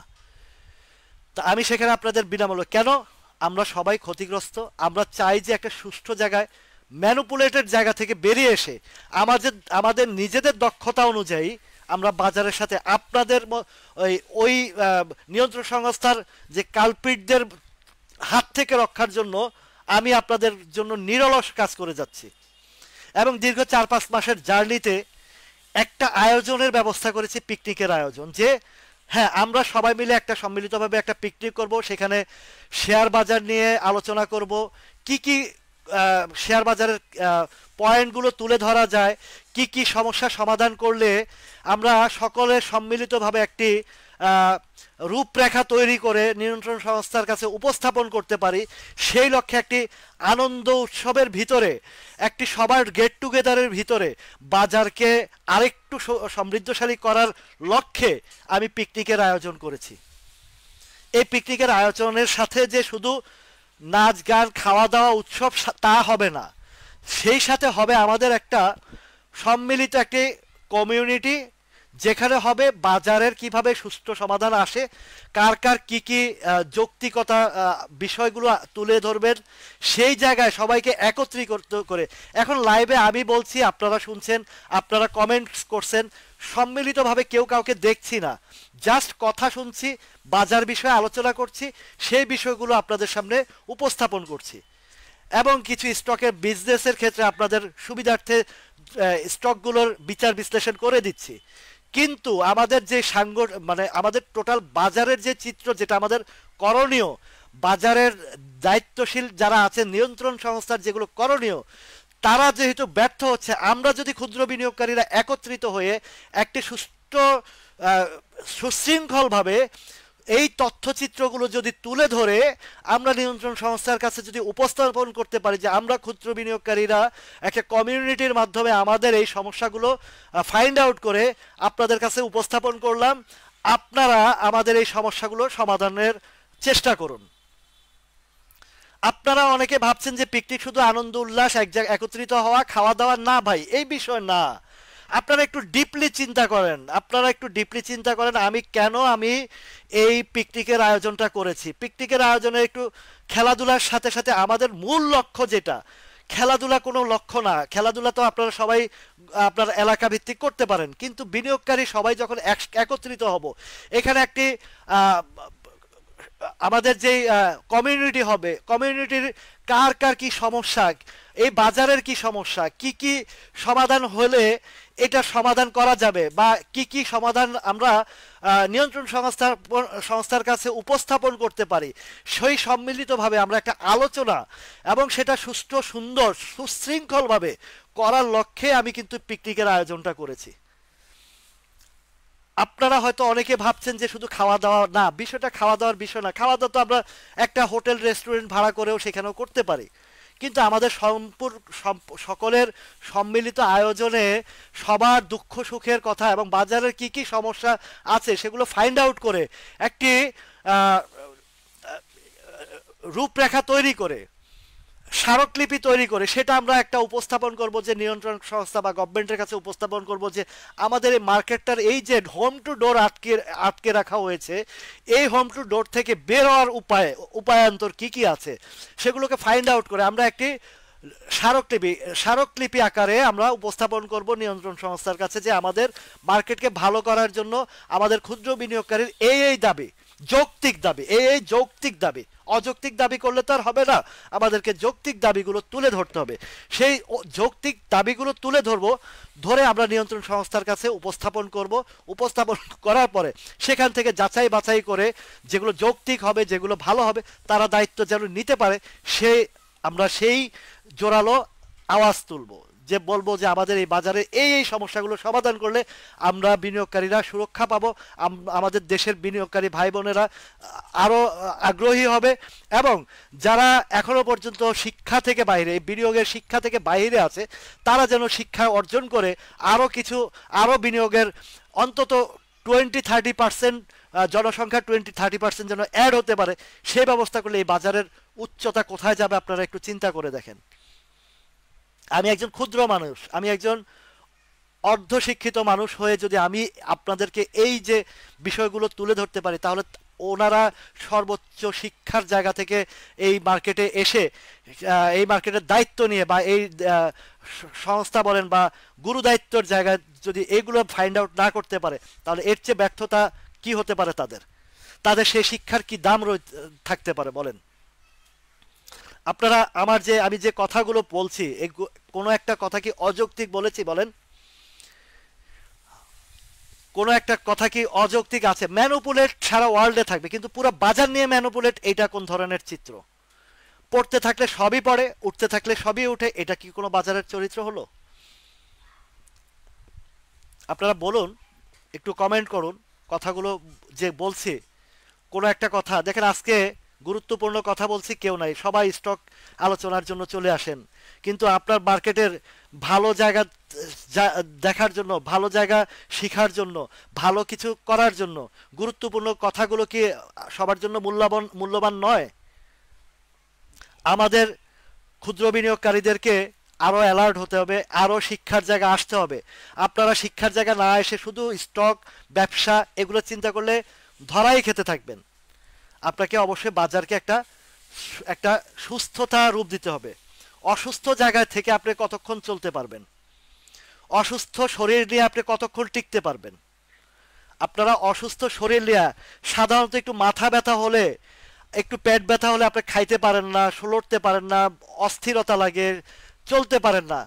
তা আমি সেখানে আপনাদের বিনামূল্য কেন? আমরা সবাই ক্ষতিগ্রস্ত। আমরা চাই যে একটা সুষ্ঠু জায়গায়, ম্যানুপুলেটেড জায়গা থেকে বেরিয়ে এসে আমাদের নিজেদের দক্ষতা অনুযায়ী আমরা বাজারের সাথে আপনাদের ওই নিয়ন্ত্রণ সংস্থার যে কালপিটদের হাত থেকে রক্ষার জন্য আমি আপনাদের জন্য নিরলস কাজ করে যাচ্ছি। এবং দীর্ঘ 4-5 মাসের জার্নিতে একটা আয়োজনের ব্যবস্থা করেছি, পিকনিকের আয়োজন। যে হ্যাঁ, আমরা সবাই মিলে একটা সম্মিলিতভাবে একটা পিকনিক করব, সেখানে শেয়ার বাজার নিয়ে আলোচনা করব, কি কি শেয়ার বাজারের পয়েন্টগুলো তুলে ধরা যায়, কি কি সমস্যা সমাধান করলে আমরা সকলে সম্মিলিতভাবে একটি রূপরেখা তৈরি করে নিয়ন্ত্রণ সংস্থার কাছে উপস্থাপন করতে পারি। সেই লক্ষ্যে একটি আনন্দ উৎসবের ভিতরে, একটি সবার গেট টুগেদারের ভিতরে বাজারকে আরেকটু সমৃদ্ধশালী করার লক্ষ্যে আমি পিকনিকের আয়োজন করেছি। এই পিকনিকের আয়োজনের সাথে যে শুধু নাচ গান খাওয়া দাওয়া উৎসব তা হবে না, সেই সাথে হবে আমাদের একটা সম্মিলিত একটি কমিউনিটি, যেখানে হবে বাজারের কিভাবে সুষ্ঠু সমাধান আসে, কার কার কি কি যৌক্তিকতা বিষয়গুলো তুলে ধরবেন, সেই জায়গায় সবাইকে একত্রিত করে। এখন লাইভে আমি বলছি, আপনারা শুনছেন, আপনারা কমেন্টস করছেন, সম্মিলিতভাবে কেউ কাউকে দেখছি না, জাস্ট কথা শুনছি, বাজার বিষয়ে আলোচনা করছি, সেই বিষয়গুলো আপনাদের সামনে উপস্থাপন করছি। এবং কিছু স্টকের বিজনেসের ক্ষেত্রে আপনাদের সুবিধার্থে স্টকগুলোর বিচার বিশ্লেষণ করে দিচ্ছি। কিন্তু আমাদের যে মানে আমাদের টোটাল বাজারের যে চিত্র, যেটা আমাদের করণীয়, বাজারের দায়িত্বশীল যারা আছেন, নিয়ন্ত্রণ সংস্থার যেগুলো করণীয়, তারা যেহেতু ব্যর্থ হচ্ছে, আমরা যদি ক্ষুদ্র বিনিয়োগকারীরা একত্রিত হয়ে একটি সুশৃঙ্খলভাবে এই তথ্যচিত্রগুলো যদি তুলে ধরে আমরা নিয়ন্ত্রণ সংস্থার কাছে যদি উপস্থাপন করতে পারি যে আমরা ক্ষুদ্র বিনিয়োগকারীরা একটা কমিউনিটির মাধ্যমে আমাদের এই সমস্যাগুলো ফাইন্ড আউট করে আপনাদের কাছে উপস্থাপন করলাম, আপনারা আমাদের এই সমস্যাগুলো সমাধানের চেষ্টা করুন। আপনারা অনেকে ভাবছেন যে পিকনিক শুধু আনন্দ উল্লাস, এক জায়গায় একত্রিত হওয়া, খাওয়া দাওয়া। না ভাই, এই বিষয় না। আপনারা একটু ডিপলি চিন্তা করেন, আমি এই পিকনিকের আয়োজনটা করেছি। পিকনিকের আয়োজনে একটু খেলাধুলার সাথে সাথে আমাদের মূল লক্ষ্য, যেটা খেলাধুলা কোনো লক্ষ্য না, খেলাধুলা তো আপনারা সবাই আপনার এলাকা ভিত্তিক করতে পারেন, কিন্তু বিনিয়োগকারী সবাই যখন একত্রিত হব, এখানে একটি আমাদের যে কমিউনিটি হবে, কমিউনিটির কার কার কি সমস্যা, এই বাজারের কি সমস্যা, কি কি সমাধান হলে এটা সমাধান করা যাবে, বা কি কি সমাধান আমরা নিয়ন্ত্রণ সংস্থার কাছে উপস্থাপন করতে পারি, সেই সম্মিলিতভাবে আমরা একটা আলোচনা এবং সেটা সুষ্ঠু, সুন্দর, সুশৃঙ্খলভাবে করার লক্ষ্যে আমি কিন্তু পিকনিকের আয়োজনটা করেছি। আপনারা হয়তো অনেকে ভাবছেন যে শুধু খাওয়া দাওয়া না, বিষয়টা খাওয়া দাওয়ার বিষয় না। খাওয়া দাওয়া তো আমরা একটা হোটেল রেস্টুরেন্ট ভাড়া করেও সেখানেও করতে পারি, কিন্তু আমাদের সকলের সম্মিলিত আয়োজনে সবার দুঃখ সুখের কথা এবং বাজারের কি কি সমস্যা আছে সেগুলো ফাইন্ড আউট করে একটি আহ, রূপরেখা তৈরি করে, স্মারকলিপি তৈরি করে সেটা আমরা একটা উপস্থাপন করব, যে নিয়ন্ত্রণ সংস্থা বা গভর্নমেন্টের কাছে উপস্থাপন করব যে আমাদের এই মার্কেটটার এই যে হোম টু ডোর আটকে আটকে রাখা হয়েছে, এই হোম টু ডোর থেকে বের হওয়ার উপায়ান্তর কি কি আছে সেগুলোকে ফাইন্ড আউট করে আমরা একটি স্মারকলিপি স্মারকলিপি আকারে আমরা উপস্থাপন করব নিয়ন্ত্রণ সংস্থার কাছে, যে আমাদের মার্কেটকে ভালো করার জন্য আমাদের ক্ষুদ্র বিনিয়োগকারীর এই দাবি, যৌক্তিক দাবি, এই যৌক্তিক দাবি, অযৌক্তিক দাবি করলে তো আর হবে না, আমাদেরকে যৌক্তিক দাবিগুলো তুলে ধরতে হবে। সেই যৌক্তিক দাবিগুলো তুলে ধরবো, ধরে আমরা নিয়ন্ত্রণ সংস্থার কাছে উপস্থাপন করব। উপস্থাপন করার পরে সেখান থেকে যাচাই বাছাই করে যেগুলো যৌক্তিক হবে, যেগুলো ভালো হবে, তারা দায়িত্ব যেন নিতে পারে, আমরা সেই জোরালো আওয়াজ তুলব, যে বলবো যে আমাদের এই বাজারে এই সমস্যাগুলো সমাধান করলে আমরা বিনিয়োগকারীরা সুরক্ষা পাবো, আমাদের দেশের বিনিয়োগকারী ভাই বোনেরা আরো আগ্রহী হবে, এবং যারা এখনো পর্যন্ত শিক্ষা থেকে বাইরে, বিনিয়োগের শিক্ষা থেকে বাইরে আছে, তারা যেন শিক্ষা অর্জন করে আরো বিনিয়োগের অন্তত 20-30% জনসংখ্যা 20-30% যেন অ্যাড হতে পারে, সেই ব্যবস্থা করলে এই বাজারের উচ্চতা কোথায় যাবে আপনারা একটু চিন্তা করে দেখেন। আমি একজন ক্ষুদ্র মানুষ, আমি একজন অর্ধশিক্ষিত মানুষ হয়ে যদি আমি আপনাদেরকে এই যে বিষয়গুলো তুলে ধরতে পারি, তাহলে ওনারা সর্বোচ্চ শিক্ষার জায়গা থেকে এই মার্কেটে এসে এই মার্কেটের দায়িত্ব নিয়ে বা এই সংস্থা বলেন বা গুরু দায়িত্বের জায়গায় যদি এইগুলো ফাইন্ড আউট না করতে পারে, তাহলে এর চেয়ে ব্যর্থতা কি হতে পারে তাদের সেই শিক্ষার কি দাম থাকতে পারে বলেন। আপনারা আমি যে কথাগুলো বলছি, কোনো একটা কথা কি অযৌক্তিক বলেছি বলেন? কোনো একটা কথা কি অযৌক্তিক আছে? ম্যানুপুলেট সারা ওয়ার্ল্ডে থাকবে, কিন্তু পুরো বাজার নিয়ে ম্যানুপুলেট, এটা কোন ধরনের চিত্র? পড়তে থাকলে সবই পড়ে, উঠতে থাকলে সবই উঠে, এটা কি কোনো বাজারের চরিত্র হলো? আপনারা বলুন, একটু কমেন্ট করুন কথাগুলো যে বলছি। কোনো একটা কথা দেখেন, আজকে গুরুত্বপূর্ণ কথা বলছি, কেউ নাই, সবাই স্টক আলোচনার জন্য চলে আসেন, কিন্তু আপনার মার্কেটের ভালো জায়গা দেখার জন্য, ভালো জায়গা শিখার জন্য, ভালো কিছু করার জন্য গুরুত্বপূর্ণ কথাগুলো কি সবার জন্য মূল্যবান নয়? আমাদের ক্ষুদ্র বিনিয়োগকারীদেরকে আরো অ্যালার্ট হতে হবে, আরো শিক্ষার জায়গা আসতে হবে। আপনারা শিক্ষার জায়গা না এসে শুধু স্টক ব্যবসা এগুলো চিন্তা করলে ধরাই খেতে থাকবেন। আপনাকে অবশ্যই বাজারকে একটা সুস্থতা রূপ দিতে হবে। অসুস্থ জায়গায় থেকে আপনি কতক্ষণ চলতে পারবেন? অসুস্থ শরীর নিয়ে আপনি কতক্ষণ টিকতে পারবেন? আপনারা অসুস্থ শরীর নিয়ে, সাধারণত একটু মাথা ব্যথা হলে, একটু পেট ব্যথা হলে আপনি খাইতে পারেন না, লড়তে পারেন না, অস্থিরতা লাগে, চলতে পারেন না।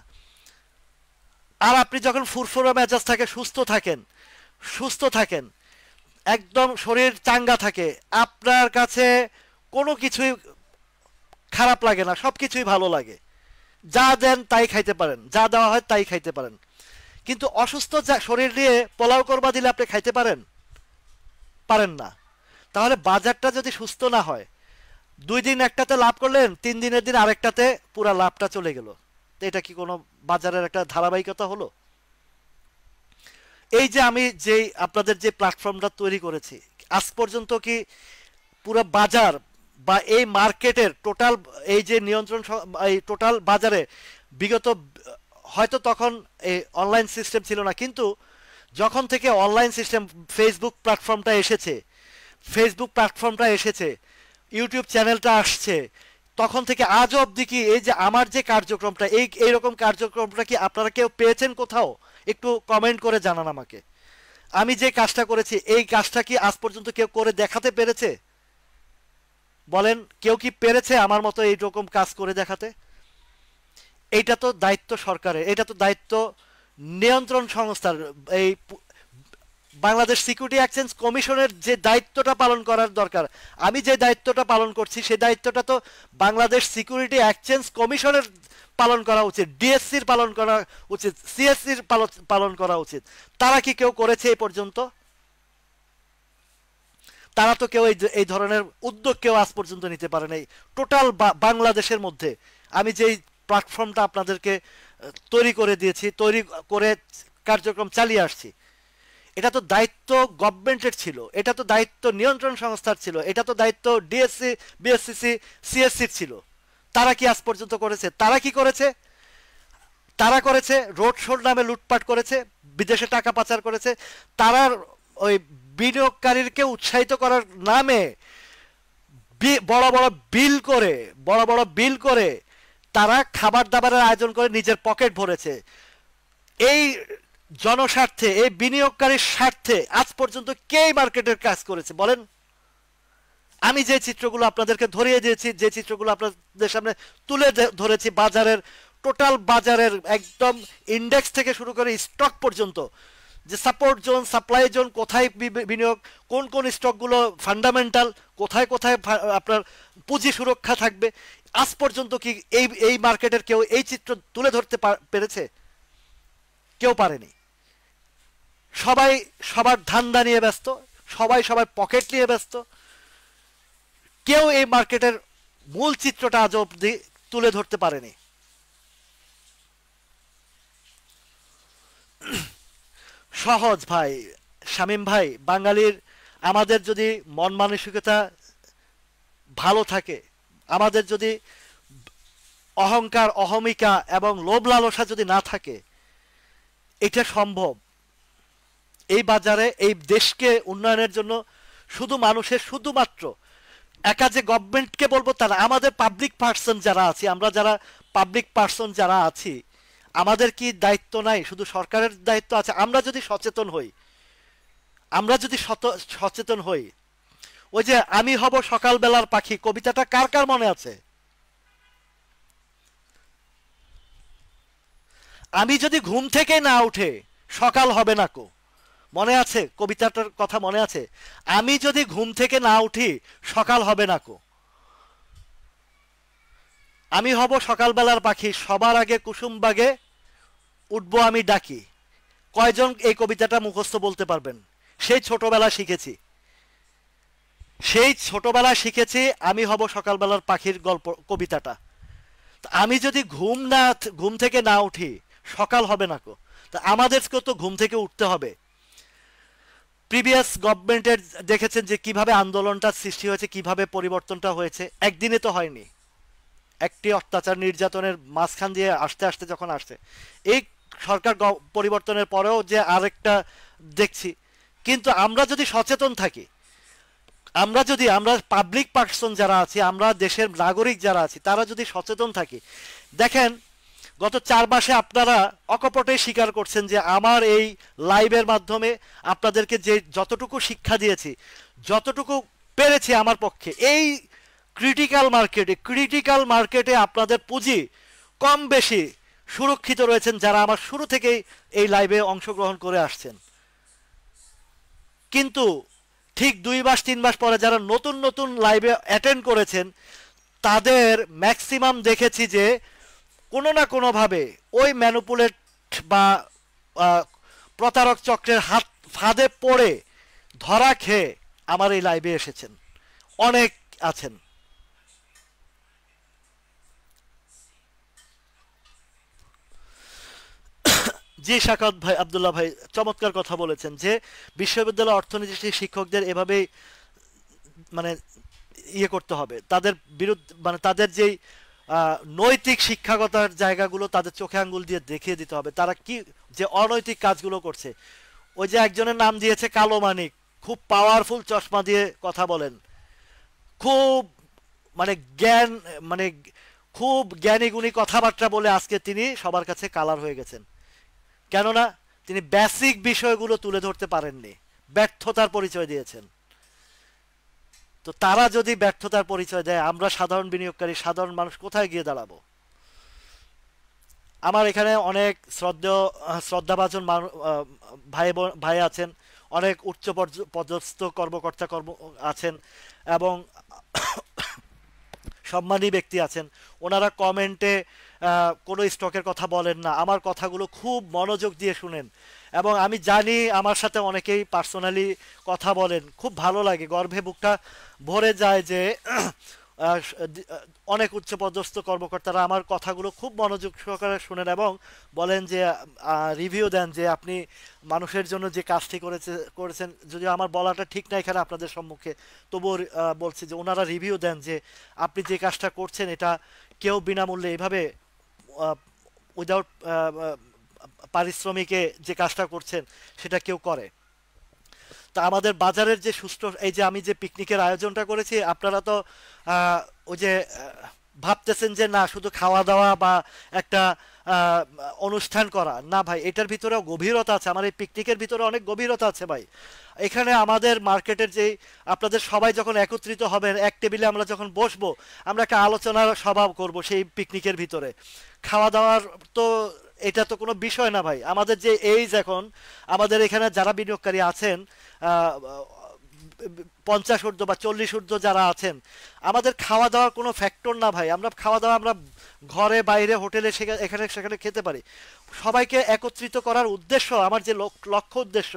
আর আপনি যখন ফুরফুরা মেজাজ থাকে, সুস্থ থাকেন, একদম শরীর চাঙ্গা থাকে, আপনার কাছে কোনো কিছুই খারাপ লাগে না, সবকিছুই ভালো লাগে, যা দেন তাই খাইতে পারেন, যা দেওয়া হয় তাই খাইতে পারেন। কিন্তু অসুস্থ শরীর নিয়ে পোলাও করবা দিলে আপনি খাইতে পারেন না। তাহলে বাজারটা যদি সুস্থ না হয়, 2 দিন একটাতে লাভ করলেন, 3 দিনের দিন আরেকটাতে পুরা লাভটা চলে গেল, তো এটা কি কোনো বাজারের একটা ধারাবাহিকতা হলো? এই যে আমি আপনাদের যে প্ল্যাটফর্মটা তৈরি করেছি, আজ পর্যন্ত কি পুরো বাজার বা এই মার্কেটের টোটাল এই যে নিয়ন্ত্রণ, এই টোটাল বাজারে বিগত, হয়তো তখন এই অনলাইন সিস্টেম ছিল না, কিন্তু যখন থেকে অনলাইন সিস্টেম, ফেসবুক প্ল্যাটফর্মটা এসেছে, ইউটিউব চ্যানেলটা আসছে, তখন থেকে আজও অবধি কি এই যে আমার যে কার্যক্রমটা, এইরকম কার্যক্রমটা কি আপনারা কেউ পেয়েছেন কোথাও? একটু কমেন্ট করে জানান আমাকে। আমি যে কাজটা করেছি, এই কাজটা কি আজ পর্যন্ত কেউ করে দেখাতে পেরেছে? বলেন, কেউ কি পেরেছে আমার মতো এইরকম কাজ করে দেখাতে? এইটা তো দায়িত্ব সরকারের, এটা তো দায়িত্ব নিয়ন্ত্রণ সংস্থার। এই বাংলাদেশ সিকিউরিটি এক্সচেঞ্জ কমিশনের যে দায়িত্বটা পালন করার দরকার, আমি যে দায়িত্বটা পালন করছি, সেই দায়িত্বটা তো বাংলাদেশ সিকিউরিটি এক্সচেঞ্জ কমিশনের পালন করা উচিত, ডিএসসির পালন করা উচিত, সিএসসির পালন করা উচিত। তারা কি কেউ করেছে এই পর্যন্ত? তারা তো কেউ এই ধরনের উদ্যোগ কেউ আজ পর্যন্ত নিতে পারে নাই টোটাল বাংলাদেশের মধ্যে। আমি যেই প্ল্যাটফর্মটা আপনাদেরকে তৈরি করে দিয়েছি, তৈরি করে কার্যক্রম চালিয়ে আসছি, এটা তো দায়িত্ব গভর্নমেন্টের ছিল, এটা তো দায়িত্ব নিয়ন্ত্রণ সংস্থার ছিল, এটা তো দায়িত্ব ডিএসসি, বিএসসিসি, সিএসসির ছিল। তারা কি আজ পর্যন্ত করেছে? তারা কি করেছে? তারা করেছে রোড শোর নামে লুটপাট করেছে, বিদেশে টাকা পাচার করেছে। তারা ওই বিনিয়োগকারীকে উৎসাহিত করার নামে বড় বড় বিল করে, বড় বড় বিল করে তারা খাবার দাবারের আয়োজন করে নিজের পকেট ভরেছে। এই জনস্বার্থে, এই বিনিয়োগকারীর স্বার্থে আজ পর্যন্ত কে মার্কেটের কাজ করেছে বলেন? আমি যে চিত্রগুলো আপনাদেরকে ধরিয়ে দিয়েছি, যে চিত্রগুলো আপনাদের সামনে তুলে ধরেছি, বাজারের টোটাল বাজারের একদম ইন্ডেক্স থেকে শুরু করে স্টক পর্যন্ত, যে সাপোর্ট জোন, সাপ্লাই জোন, কোথায় বিনিয়োগ, কোন কোন স্টকগুলো ফান্ডামেন্টাল, কোথায় কোথায় আপনার পুঁজি সুরক্ষা থাকবে, আজ পর্যন্ত কি এই মার্কেটের কেউ এই চিত্র তুলে ধরতে পেরেছে? কেউ পারেনি। সবাই সবার ধান্দা নিয়ে ব্যস্ত, সবাই সবার পকেট নিয়ে ব্যস্ত। কেউ এই মার্কেটের মূল চিত্রটা আজ অবধি তুলে ধরতে পারেনি। সহজ ভাই, শামীম ভাই, বাঙালির আমাদের যদি মন মানসিকতা ভালো থাকে, আমাদের যদি অহংকার, অহমিকা এবং লোভ লালসা যদি না থাকে, এটা সম্ভব। এই বাজারে এই দেশকে উন্নয়নের জন্য শুধু মানুষের, শুধুমাত্র একা যে গভর্নমেন্টকে বলবো তারা, আমাদের পাবলিক পার্সন যারা আছি, আমরা যারা পাবলিক পার্সন যারা আছি, আমাদের কি দায়িত্ব নাই? শুধু সরকারের দায়িত্ব আছে। আমরা যদি সচেতন হই, আমরা যদি সচেতন হই, ওই যে আমি হব সকালবেলার পাখি কবিতাটা কার কার মনে আছে? আমি যদি ঘুম থেকে না উঠে সকাল হবে না কো, মনে আছে কবিতাটার কথা? মনে আছে? আমি যদি ঘুম থেকে না উঠি সকাল হবে না কো, আমি হব সকালবেলার পাখি, সবার আগে কুসুম বাগে উঠবো আমি ডাকি। কয়জন এই কবিতাটা মুখস্থ বলতে পারবেন? সেই ছোটবেলা শিখেছি, সেই ছোটবেলা শিখেছি আমি হব সকালবেলার পাখির গল্প, কবিতাটা। আমি যদি ঘুম থেকে না উঠি সকাল হবে না কো। তা আমাদেরকে তো ঘুম থেকে উঠতে হবে। প্রিভিয়াস গভর্নমেন্টের দেখেছেন যে কিভাবে আন্দোলনটা সৃষ্টি হয়েছে, কিভাবে পরিবর্তনটা হয়েছে। একদিনে তো হয়নি। একটি অত্যাচার নির্যাতনের মাঝখান দিয়ে আস্তে আস্তে যখন আসছে, এই সরকার পরিবর্তনের পরেও যে আরেকটা দেখছি। কিন্তু আমরা যদি সচেতন থাকি, আমরা পাবলিক পার্সন যারা আছি, আমরা দেশের নাগরিক যারা আছি, তারা যদি সচেতন থাকি, দেখেন গত 4 মাসে আপনারা অকপটে স্বীকার করছেন যে আমার এই লাইভের মাধ্যমে আপনাদেরকে যে যতটুকু শিক্ষা দিয়েছি, যতটুকু পেরেছি আমার পক্ষে, এই ক্রিটিক্যাল মার্কেটে আপনাদের পুঁজি কম বেশি সুরক্ষিত রয়েছেন যারা আমার শুরু থেকেই এই লাইভে অংশগ্রহণ করে আসছেন। কিন্তু ঠিক 2 মাস 3 মাস পরে যারা নতুন নতুন লাইভে অ্যাটেন্ড করেছেন, তাদের ম্যাক্সিমাম দেখেছি যে কোনো না কোনোভাবে ওই ম্যানুপুলেট বা প্রতারক চক্রের ফাঁদে পড়ে ধরা খেয়ে আমার এই লাইভে এসেছেন, অনেক আছেন। জি শাকাত ভাই, আব্দুল্লাহ ভাই চমৎকার কথা বলেছেন যে বিশ্ববিদ্যালয় অর্থনীতি শিক্ষকদের এভাবেই মানে ইয়ে করতে হবে, তাদের বিরুদ্ধে মানে তাদের যেই নৈতিক শিক্ষাগতার জায়গাগুলো তাদের চোখে আঙ্গুল দিয়ে দেখিয়ে দিতে হবে, তারা কি যে অনৈতিক কাজগুলো করছে। ওই যে একজনের নাম দিয়েছে কালো মানিক, খুব পাওয়ারফুল চশমা দিয়ে কথা বলেন, খুব মানে জ্ঞান, মানে খুব জ্ঞানী গুণী কথাবার্তা বলে আজকে তিনি সবার কাছে কালার হয়ে গেছেন। কেননা তিনি বেসিক বিষয়গুলো তুলে ধরতে পারেননি, ব্যর্থতার পরিচয় দিয়েছেন। তো তারা যদি ব্যর্থতার পরিচয় দেয়, আমরা সাধারণ বিনিয়োগকারী, সাধারণ মানুষ কোথায় গিয়ে দাঁড়াবো? আমার এখানে অনেক শ্রদ্ধাভাজন ভাই আছেন, অনেক উচ্চ পদস্থ কর্মকর্তা আছেন এবং সম্মানী ব্যক্তি আছেন। ওনারা কমেন্টে কোনো স্টকের কথা বলেন না, আমার কথাগুলো খুব মনোযোগ দিয়ে শুনেন। এবং আমি জানি আমার সাথে অনেকেই পার্সোনালি কথা বলেন, খুব ভালো লাগে, গর্বে বুকটা ভরে যায় যে অনেক উচ্চপদস্থ কর্মকর্তারা আমার কথাগুলো খুব মনোযোগ সহকারে শুনেন এবং বলেন যে রিভিউ দেন যে আপনি মানুষের জন্য যে কাজটি করেছেন, যদিও আমার বলাটা ঠিক না এখানে আপনাদের সম্মুখে, তবুও বলছি যে ওনারা রিভিউ দেন যে আপনি যে কাজটা করছেন এটা কেউ বিনামূল্যে এইভাবে উইদাউট পারিশ্রমিকে যে কাজটা করছেন সেটা কেউ করে। তা আমাদের বাজারের যে সুষ্ঠু, এই যে আমি যে পিকনিকের আয়োজনটা করেছি, আপনারা তো ওই যে ভাবতেছেন যে না শুধু খাওয়া দাওয়া বা একটা অনুষ্ঠান করা, না ভাই, এটার ভিতরেও গভীরতা আছে। আমার এই পিকনিকের ভিতরে অনেক গভীরতা আছে ভাই। এখানে আমাদের মার্কেটের যেই আপনাদের সবাই যখন একত্রিত হবেন এক টেবিলে, আমরা যখন বসবো, আমরা একটা আলোচনার সভা করব সেই পিকনিকের ভিতরে। খাওয়া দাওয়ার তো এটা তো কোনো বিষয় না ভাই। আমাদের যে এইজ এখন, আমাদের এখানে যারা বিনিয়োগকারী আছেন 50 ঊর্ধ্ব বা 40 ঊর্ধ্ব যারা আছেন, আমাদের খাওয়া দাওয়ার কোনো ফ্যাক্টর না ভাই। আমরা খাওয়া দাওয়া আমরা ঘরে বাইরে হোটেলে এখানে সেখানে খেতে পারি। সবাইকে একত্রিত করার উদ্দেশ্য, আমার যে লক্ষ্য উদ্দেশ্য,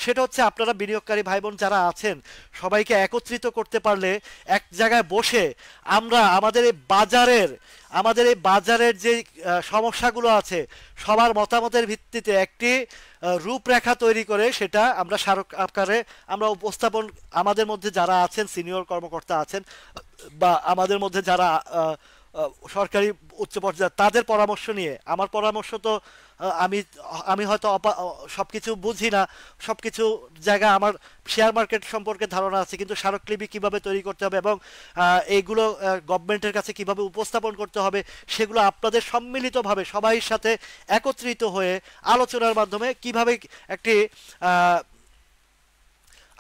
সেটা হচ্ছে আপনারা বিনিয়োগকারী ভাই বোন যারা আছেন সবাইকে একত্রিত করতে পারলে এক জায়গায় বসে আমরা আমাদের এই বাজারের যে সমস্যাগুলো আছে সবার মতামতের ভিত্তিতে একটি রূপরেখা তৈরি করে সেটা আমরা স্মারক আকারে আমরা উপস্থাপন, আমাদের মধ্যে যারা আছেন সিনিয়র কর্মকর্তা আছেন বা আমাদের মধ্যে যারা সরকারি উচ্চ পর্যায়ে, তাদের পরামর্শ নিয়ে, আমার পরামর্শ তো আমি আমি হয়তো সবকিছু বুঝি না, সবকিছু জায়গা আমার শেয়ার মার্কেট সম্পর্কে ধারণা আছে, কিন্তু স্মারকলিপি কিভাবে তৈরি করতে হবে এবং এইগুলো গভর্নমেন্টের কাছে কিভাবে উপস্থাপন করতে হবে, সেগুলো আপনাদের সম্মিলিতভাবে সবাই সাথে একত্রিত হয়ে আলোচনার মাধ্যমে কিভাবে একটি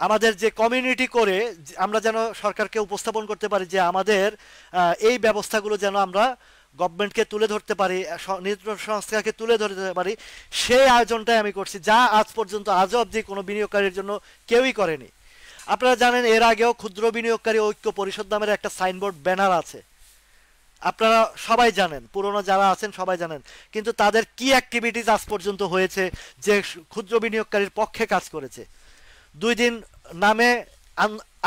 আমাদের যে কমিউনিটি করে আমরা যেন সরকারকে উপস্থাপন করতে পারি যে আমাদের এই ব্যবস্থাগুলো যেন আমরা গভর্নমেন্টকে তুলে ধরতে পারি, নিয়ন্ত্রণ সংস্থাকে তুলে ধরতে পারি, সেই আয়োজনটাই আমি করছি, যা আজ পর্যন্ত আজও অবধি কোনো বিনিয়োগকারীর জন্য কেউই করেনি। আপনারা জানেন এর আগেও ক্ষুদ্র বিনিয়োগকারী ঐক্য পরিষদ নামের একটা সাইনবোর্ড ব্যানার আছে, আপনারা সবাই জানেন, পুরনো যারা আছেন সবাই জানেন, কিন্তু তাদের কি অ্যাক্টিভিটিস আজ পর্যন্ত হয়েছে যে ক্ষুদ্র বিনিয়োগকারীর পক্ষে কাজ করেছে? 2 দিন নামে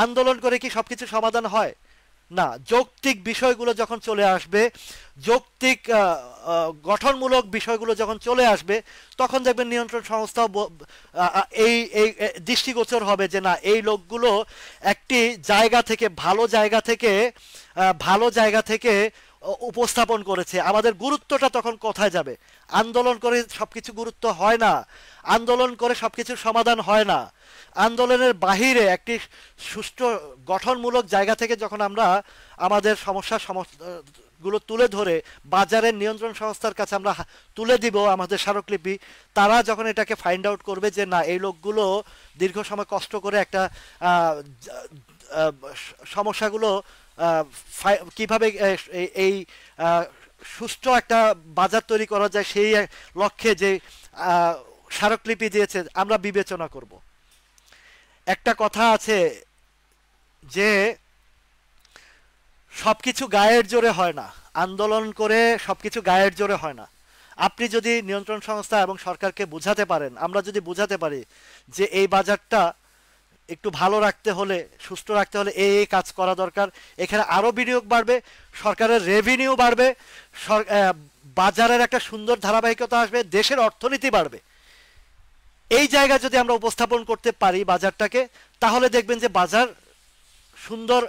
আন্দোলন করে কি সবকিছু সমাধান হয়? না। যৌক্তিক বিষয়গুলো যখন চলে আসবে, যৌক্তিক গঠনমূলক বিষয়গুলো যখন চলে আসবে, তখন দেখবেন নিয়ন্ত্রণ সংস্থাও এই এই দৃষ্টিগোচর হবে যে না, এই লোকগুলো একটি জায়গা থেকে ভালো জায়গা থেকে উপস্থাপন করেছে। আমাদের গুরুত্বটা তখন কোথায় যাবে? আন্দোলন করে সবকিছু গুরুত্ব হয় না, আন্দোলন করে সবকিছুর সমাধান হয় না। আন্দোলনের বাহিরে একটি সুষ্ঠু গঠনমূলক জায়গা থেকে যখন আমরা আমাদের সমস্যাগুলো তুলে ধরে বাজারের নিয়ন্ত্রণ সংস্থার কাছে আমরা তুলে দিব আমাদের স্মারকলিপি, তারা যখন এটাকে ফাইন্ড আউট করবে যে না, এই লোকগুলো দীর্ঘ সময় কষ্ট করে একটা সমস্যাগুলো কিভাবে এই সুষ্ঠু একটা বাজার তৈরি করা যায় সেই লক্ষ্যে যে স্মারকলিপি দিয়েছে, আমরা বিবেচনা করব। একটা কথা আছে যে সবকিছু গায়ের জোরে হয় না, আন্দোলন করে সবকিছু গায়ের জোরে হয় না। আপনি যদি নিয়ন্ত্রণ সংস্থা এবং সরকারকে বুঝাতে পারেন, আমরা যদি বুঝাতে পারি যে এই বাজারটা একটু ভালো রাখতে হলে, সুষ্ঠু রাখতে হলে এই কাজ করা দরকার, এখানে আরো বিনিয়োগ বাড়বে, সরকারের রেভিনিউ বাড়বে, বাজারের একটা সুন্দর ধারাবাহিকতা আসবে, দেশের অর্থনীতি বাড়বে, এই জায়গায় যদি আমরা উপস্থাপন করতে পারি বাজারটাকে, তাহলে দেখবেন যে বাজার সুন্দর,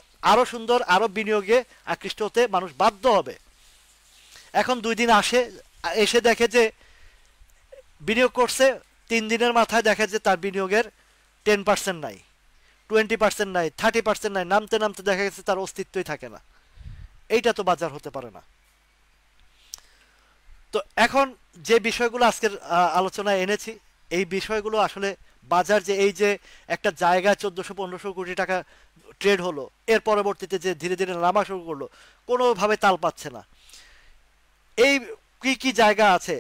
আরো বিনিয়োগে আকৃষ্ট হতে মানুষ বাধ্য হবে। এখন 2 দিন এসে দেখে যে বিনিয়োগ করছে, 3 দিনের মাথায় দেখে যে তার বিনিয়োগের 10% নাই, 20% নাই, 30% নাই, নামতে নামতে দেখা গেছে তার অস্তিত্বই থাকে না। এইটা তো বাজার হতে পারে না। তো এখন যে বিষয়গুলো আজকের আলোচনায় এনেছি, এই বিষয়গুলো আসলে বাজার যে এই যে একটা জায়গায় 1400-1500 কোটি টাকা ট্রেড হলো, এর পরবর্তীতে যে ধীরে ধীরে নামা শুরু করলো, কোনোভাবে তাল পাচ্ছে না। এই কি কি জায়গা আছে,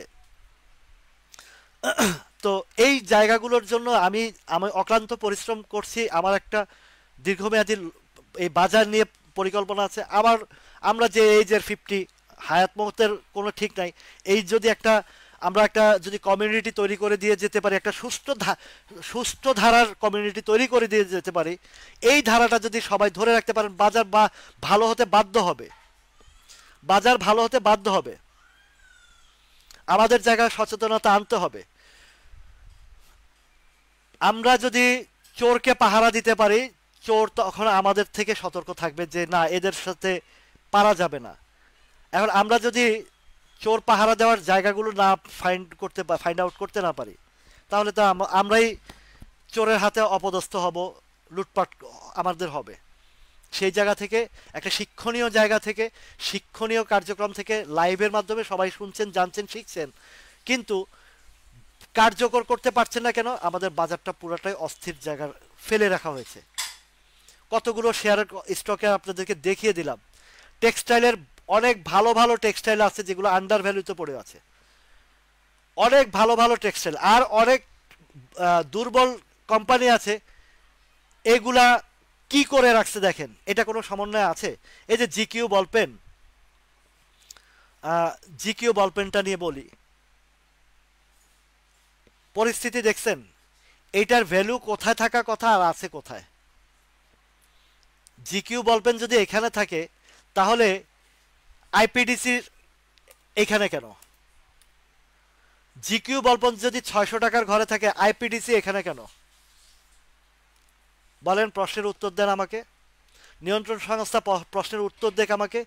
তো এই জায়গাগুলোর জন্য আমি অক্লান্ত পরিশ্রম করছি। আমার একটা দীর্ঘমেয়াদী এই বাজার নিয়ে পরিকল্পনা আছে। আমরা যে এইজের 50 হায়াত মৌতের কোনো ঠিক নাই। এই যদি আমরা একটা যদি কমিউনিটি তৈরি করে দিয়ে যেতে পারি, একটা সুস্থ ধারার কমিউনিটি তৈরি করে দিয়ে যেতে পারি, এই ধারাটা যদি সবাই ধরে রাখতে পারেন, বাজার ভালো হতে বাধ্য হবে। বাজার ভালো হতে বাধ্য হবে। আমাদের জায়গায় সচেতনতা আনতে হবে। আমরা যদি চোরকে পাহারা দিতে পারি, চোর তখন আমাদের থেকে সতর্ক থাকবে যে না, এদের সাথে পারা যাবে না। এখন আমরা যদি চোর পাহারা দেওয়ার জায়গাগুলো না ফাইন্ড আউট করতে না পারি, তাহলে তো আমরাই চোরের হাতে অপদস্থ হব, লুটপাট আমাদের হবে। সেই জায়গা থেকে, একটা শিক্ষণীয় জায়গা থেকে, শিক্ষণীয় কার্যক্রম থেকে, লাইভের মাধ্যমে সবাই শুনছেন, জানছেন, শিখছেন, কিন্তু কার্যকর করতে পারছেন না কেন? আমাদের বাজারটা পুরোটাই অস্থির জায়গা ফেলে রাখা হয়েছে। কতগুলো শেয়ারের স্টকে আপনাদেরকে দেখিয়ে দিলাম। টেক্সটাইলের অনেক ভালো ভালো টেক্সটাইল আছে যেগুলো আন্ডার ভ্যালুতে পড়ে আছে, অনেক ভালো ভালো টেক্সটাইল। আর অনেক দুর্বল কোম্পানি আছে, এগুলা কি করে রাখছে দেখেন। এটা কোনো সমন্বয় আছে? এই যে জিকিউ বলপেনটা নিয়ে বলি, পরিস্থিতি দেখছেন? এইটার ভ্যালু কোথায় থাকা কথা আর আছে কোথায়? জিকিউ বলপেন যদি এখানে থাকে, তাহলে আইপিডিসির এখানে কেন? জিকিউ বলপেন যদি 600 টাকার ঘরে থাকে, আইপিডিসি এখানে কেন? বলেন, প্রশ্নের উত্তর দেন আমাকে। নিয়ন্ত্রণ সংস্থা প্রশ্নের উত্তর দেখ আমাকে।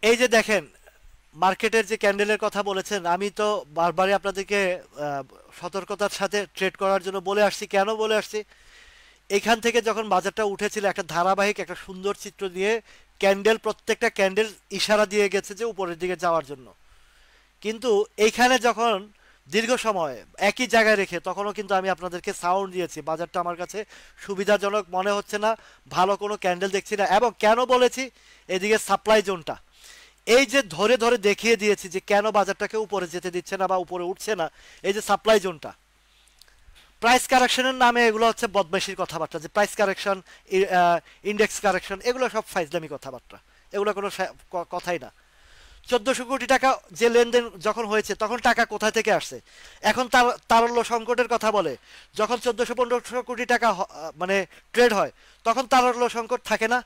এই যে দেখেন, মার্কেটের যে ক্যান্ডেলের কথা বলেছেন, আমি তো বারবারই আপনাদেরকে সতর্কতার সাথে ট্রেড করার জন্য বলে আসছি। কেন বলে আসছি? এখান থেকে যখন বাজারটা উঠেছিল, একটা ধারাবাহিক, একটা সুন্দর চিত্র দিয়ে প্রত্যেকটা ক্যান্ডেল ইশারা দিয়ে গেছে যে উপরের দিকে যাওয়ার জন্য। কিন্তু এইখানে যখন দীর্ঘ সময় একই জায়গায় রেখে, তখনও কিন্তু আমি আপনাদেরকে সাউন্ড দিয়েছি, বাজারটা আমার কাছে সুবিধাজনক মনে হচ্ছে না, ভালো কোনো ক্যান্ডেল দেখছি না। এবং কেন বলেছি? এদিকে সাপ্লাই জোনটা, এই যে ধরে ধরে দেখিয়ে দিয়েছি যে কেন বাজারটাকে উপরে যেতে দিচ্ছে না বা উপরে উঠছে না। এই যে সাপ্লাই জোনটা, প্রাইস কারেকশনের নামে এগুলো হচ্ছে বদমাইশির কথাবার্তা, যে প্রাইস কারেকশন, ইন্ডেক্স কারেকশন, এগুলো সব ফাইজলামি কথাবার্তা, এগুলো কোনো কথাই না। 1400 কোটি টাকা যে লেনদেন যখন হয়েছে, তখন টাকা কোথা থেকে আসছে? এখন তারল্য সংকটের কথা বলে। যখন 1400-1500 কোটি টাকা মানে ট্রেড হয়, তখন তারল্য সংকট থাকে না?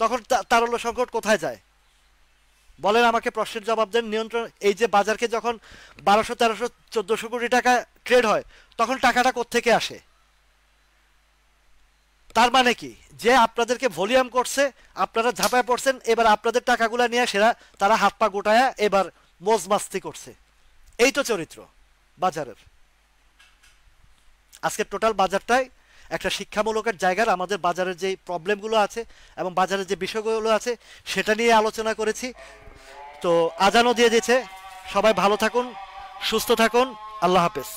তখন তারল্য সংকট কোথায় যায়? বলেন আমাকে, প্রশ্নের জবাব দেন। নিয়ন্ত্রণ, এই যে বাজারকে যখন 1200, 1300, 1400 কোটি টাকা ট্রেড হয়, তখন টাকাটা কোত্থেকে আসে? তার মানে কি? যে আপনাদেরকে ভলিউম করছে, আপনারা ঝাঁপায় পড়ছেন, এবার আপনাদের টাকাগুলো নিয়ে তারা হাত পা গোটায়া এবার মোজ মাস্তি করছে। এই তো চরিত্র বাজারের। আজকে টোটাল বাজারটাই একটা শিক্ষামূলকের জায়গার। আমাদের বাজারের যে প্রবলেমগুলো আছে এবং বাজারের যে বিষয়গুলো আছে, সেটা নিয়ে আলোচনা করেছি। তো আজানও দিয়ে দিয়েছে। সবাই ভালো থাকুন, সুস্থ থাকুন। আল্লাহ হাফেজ।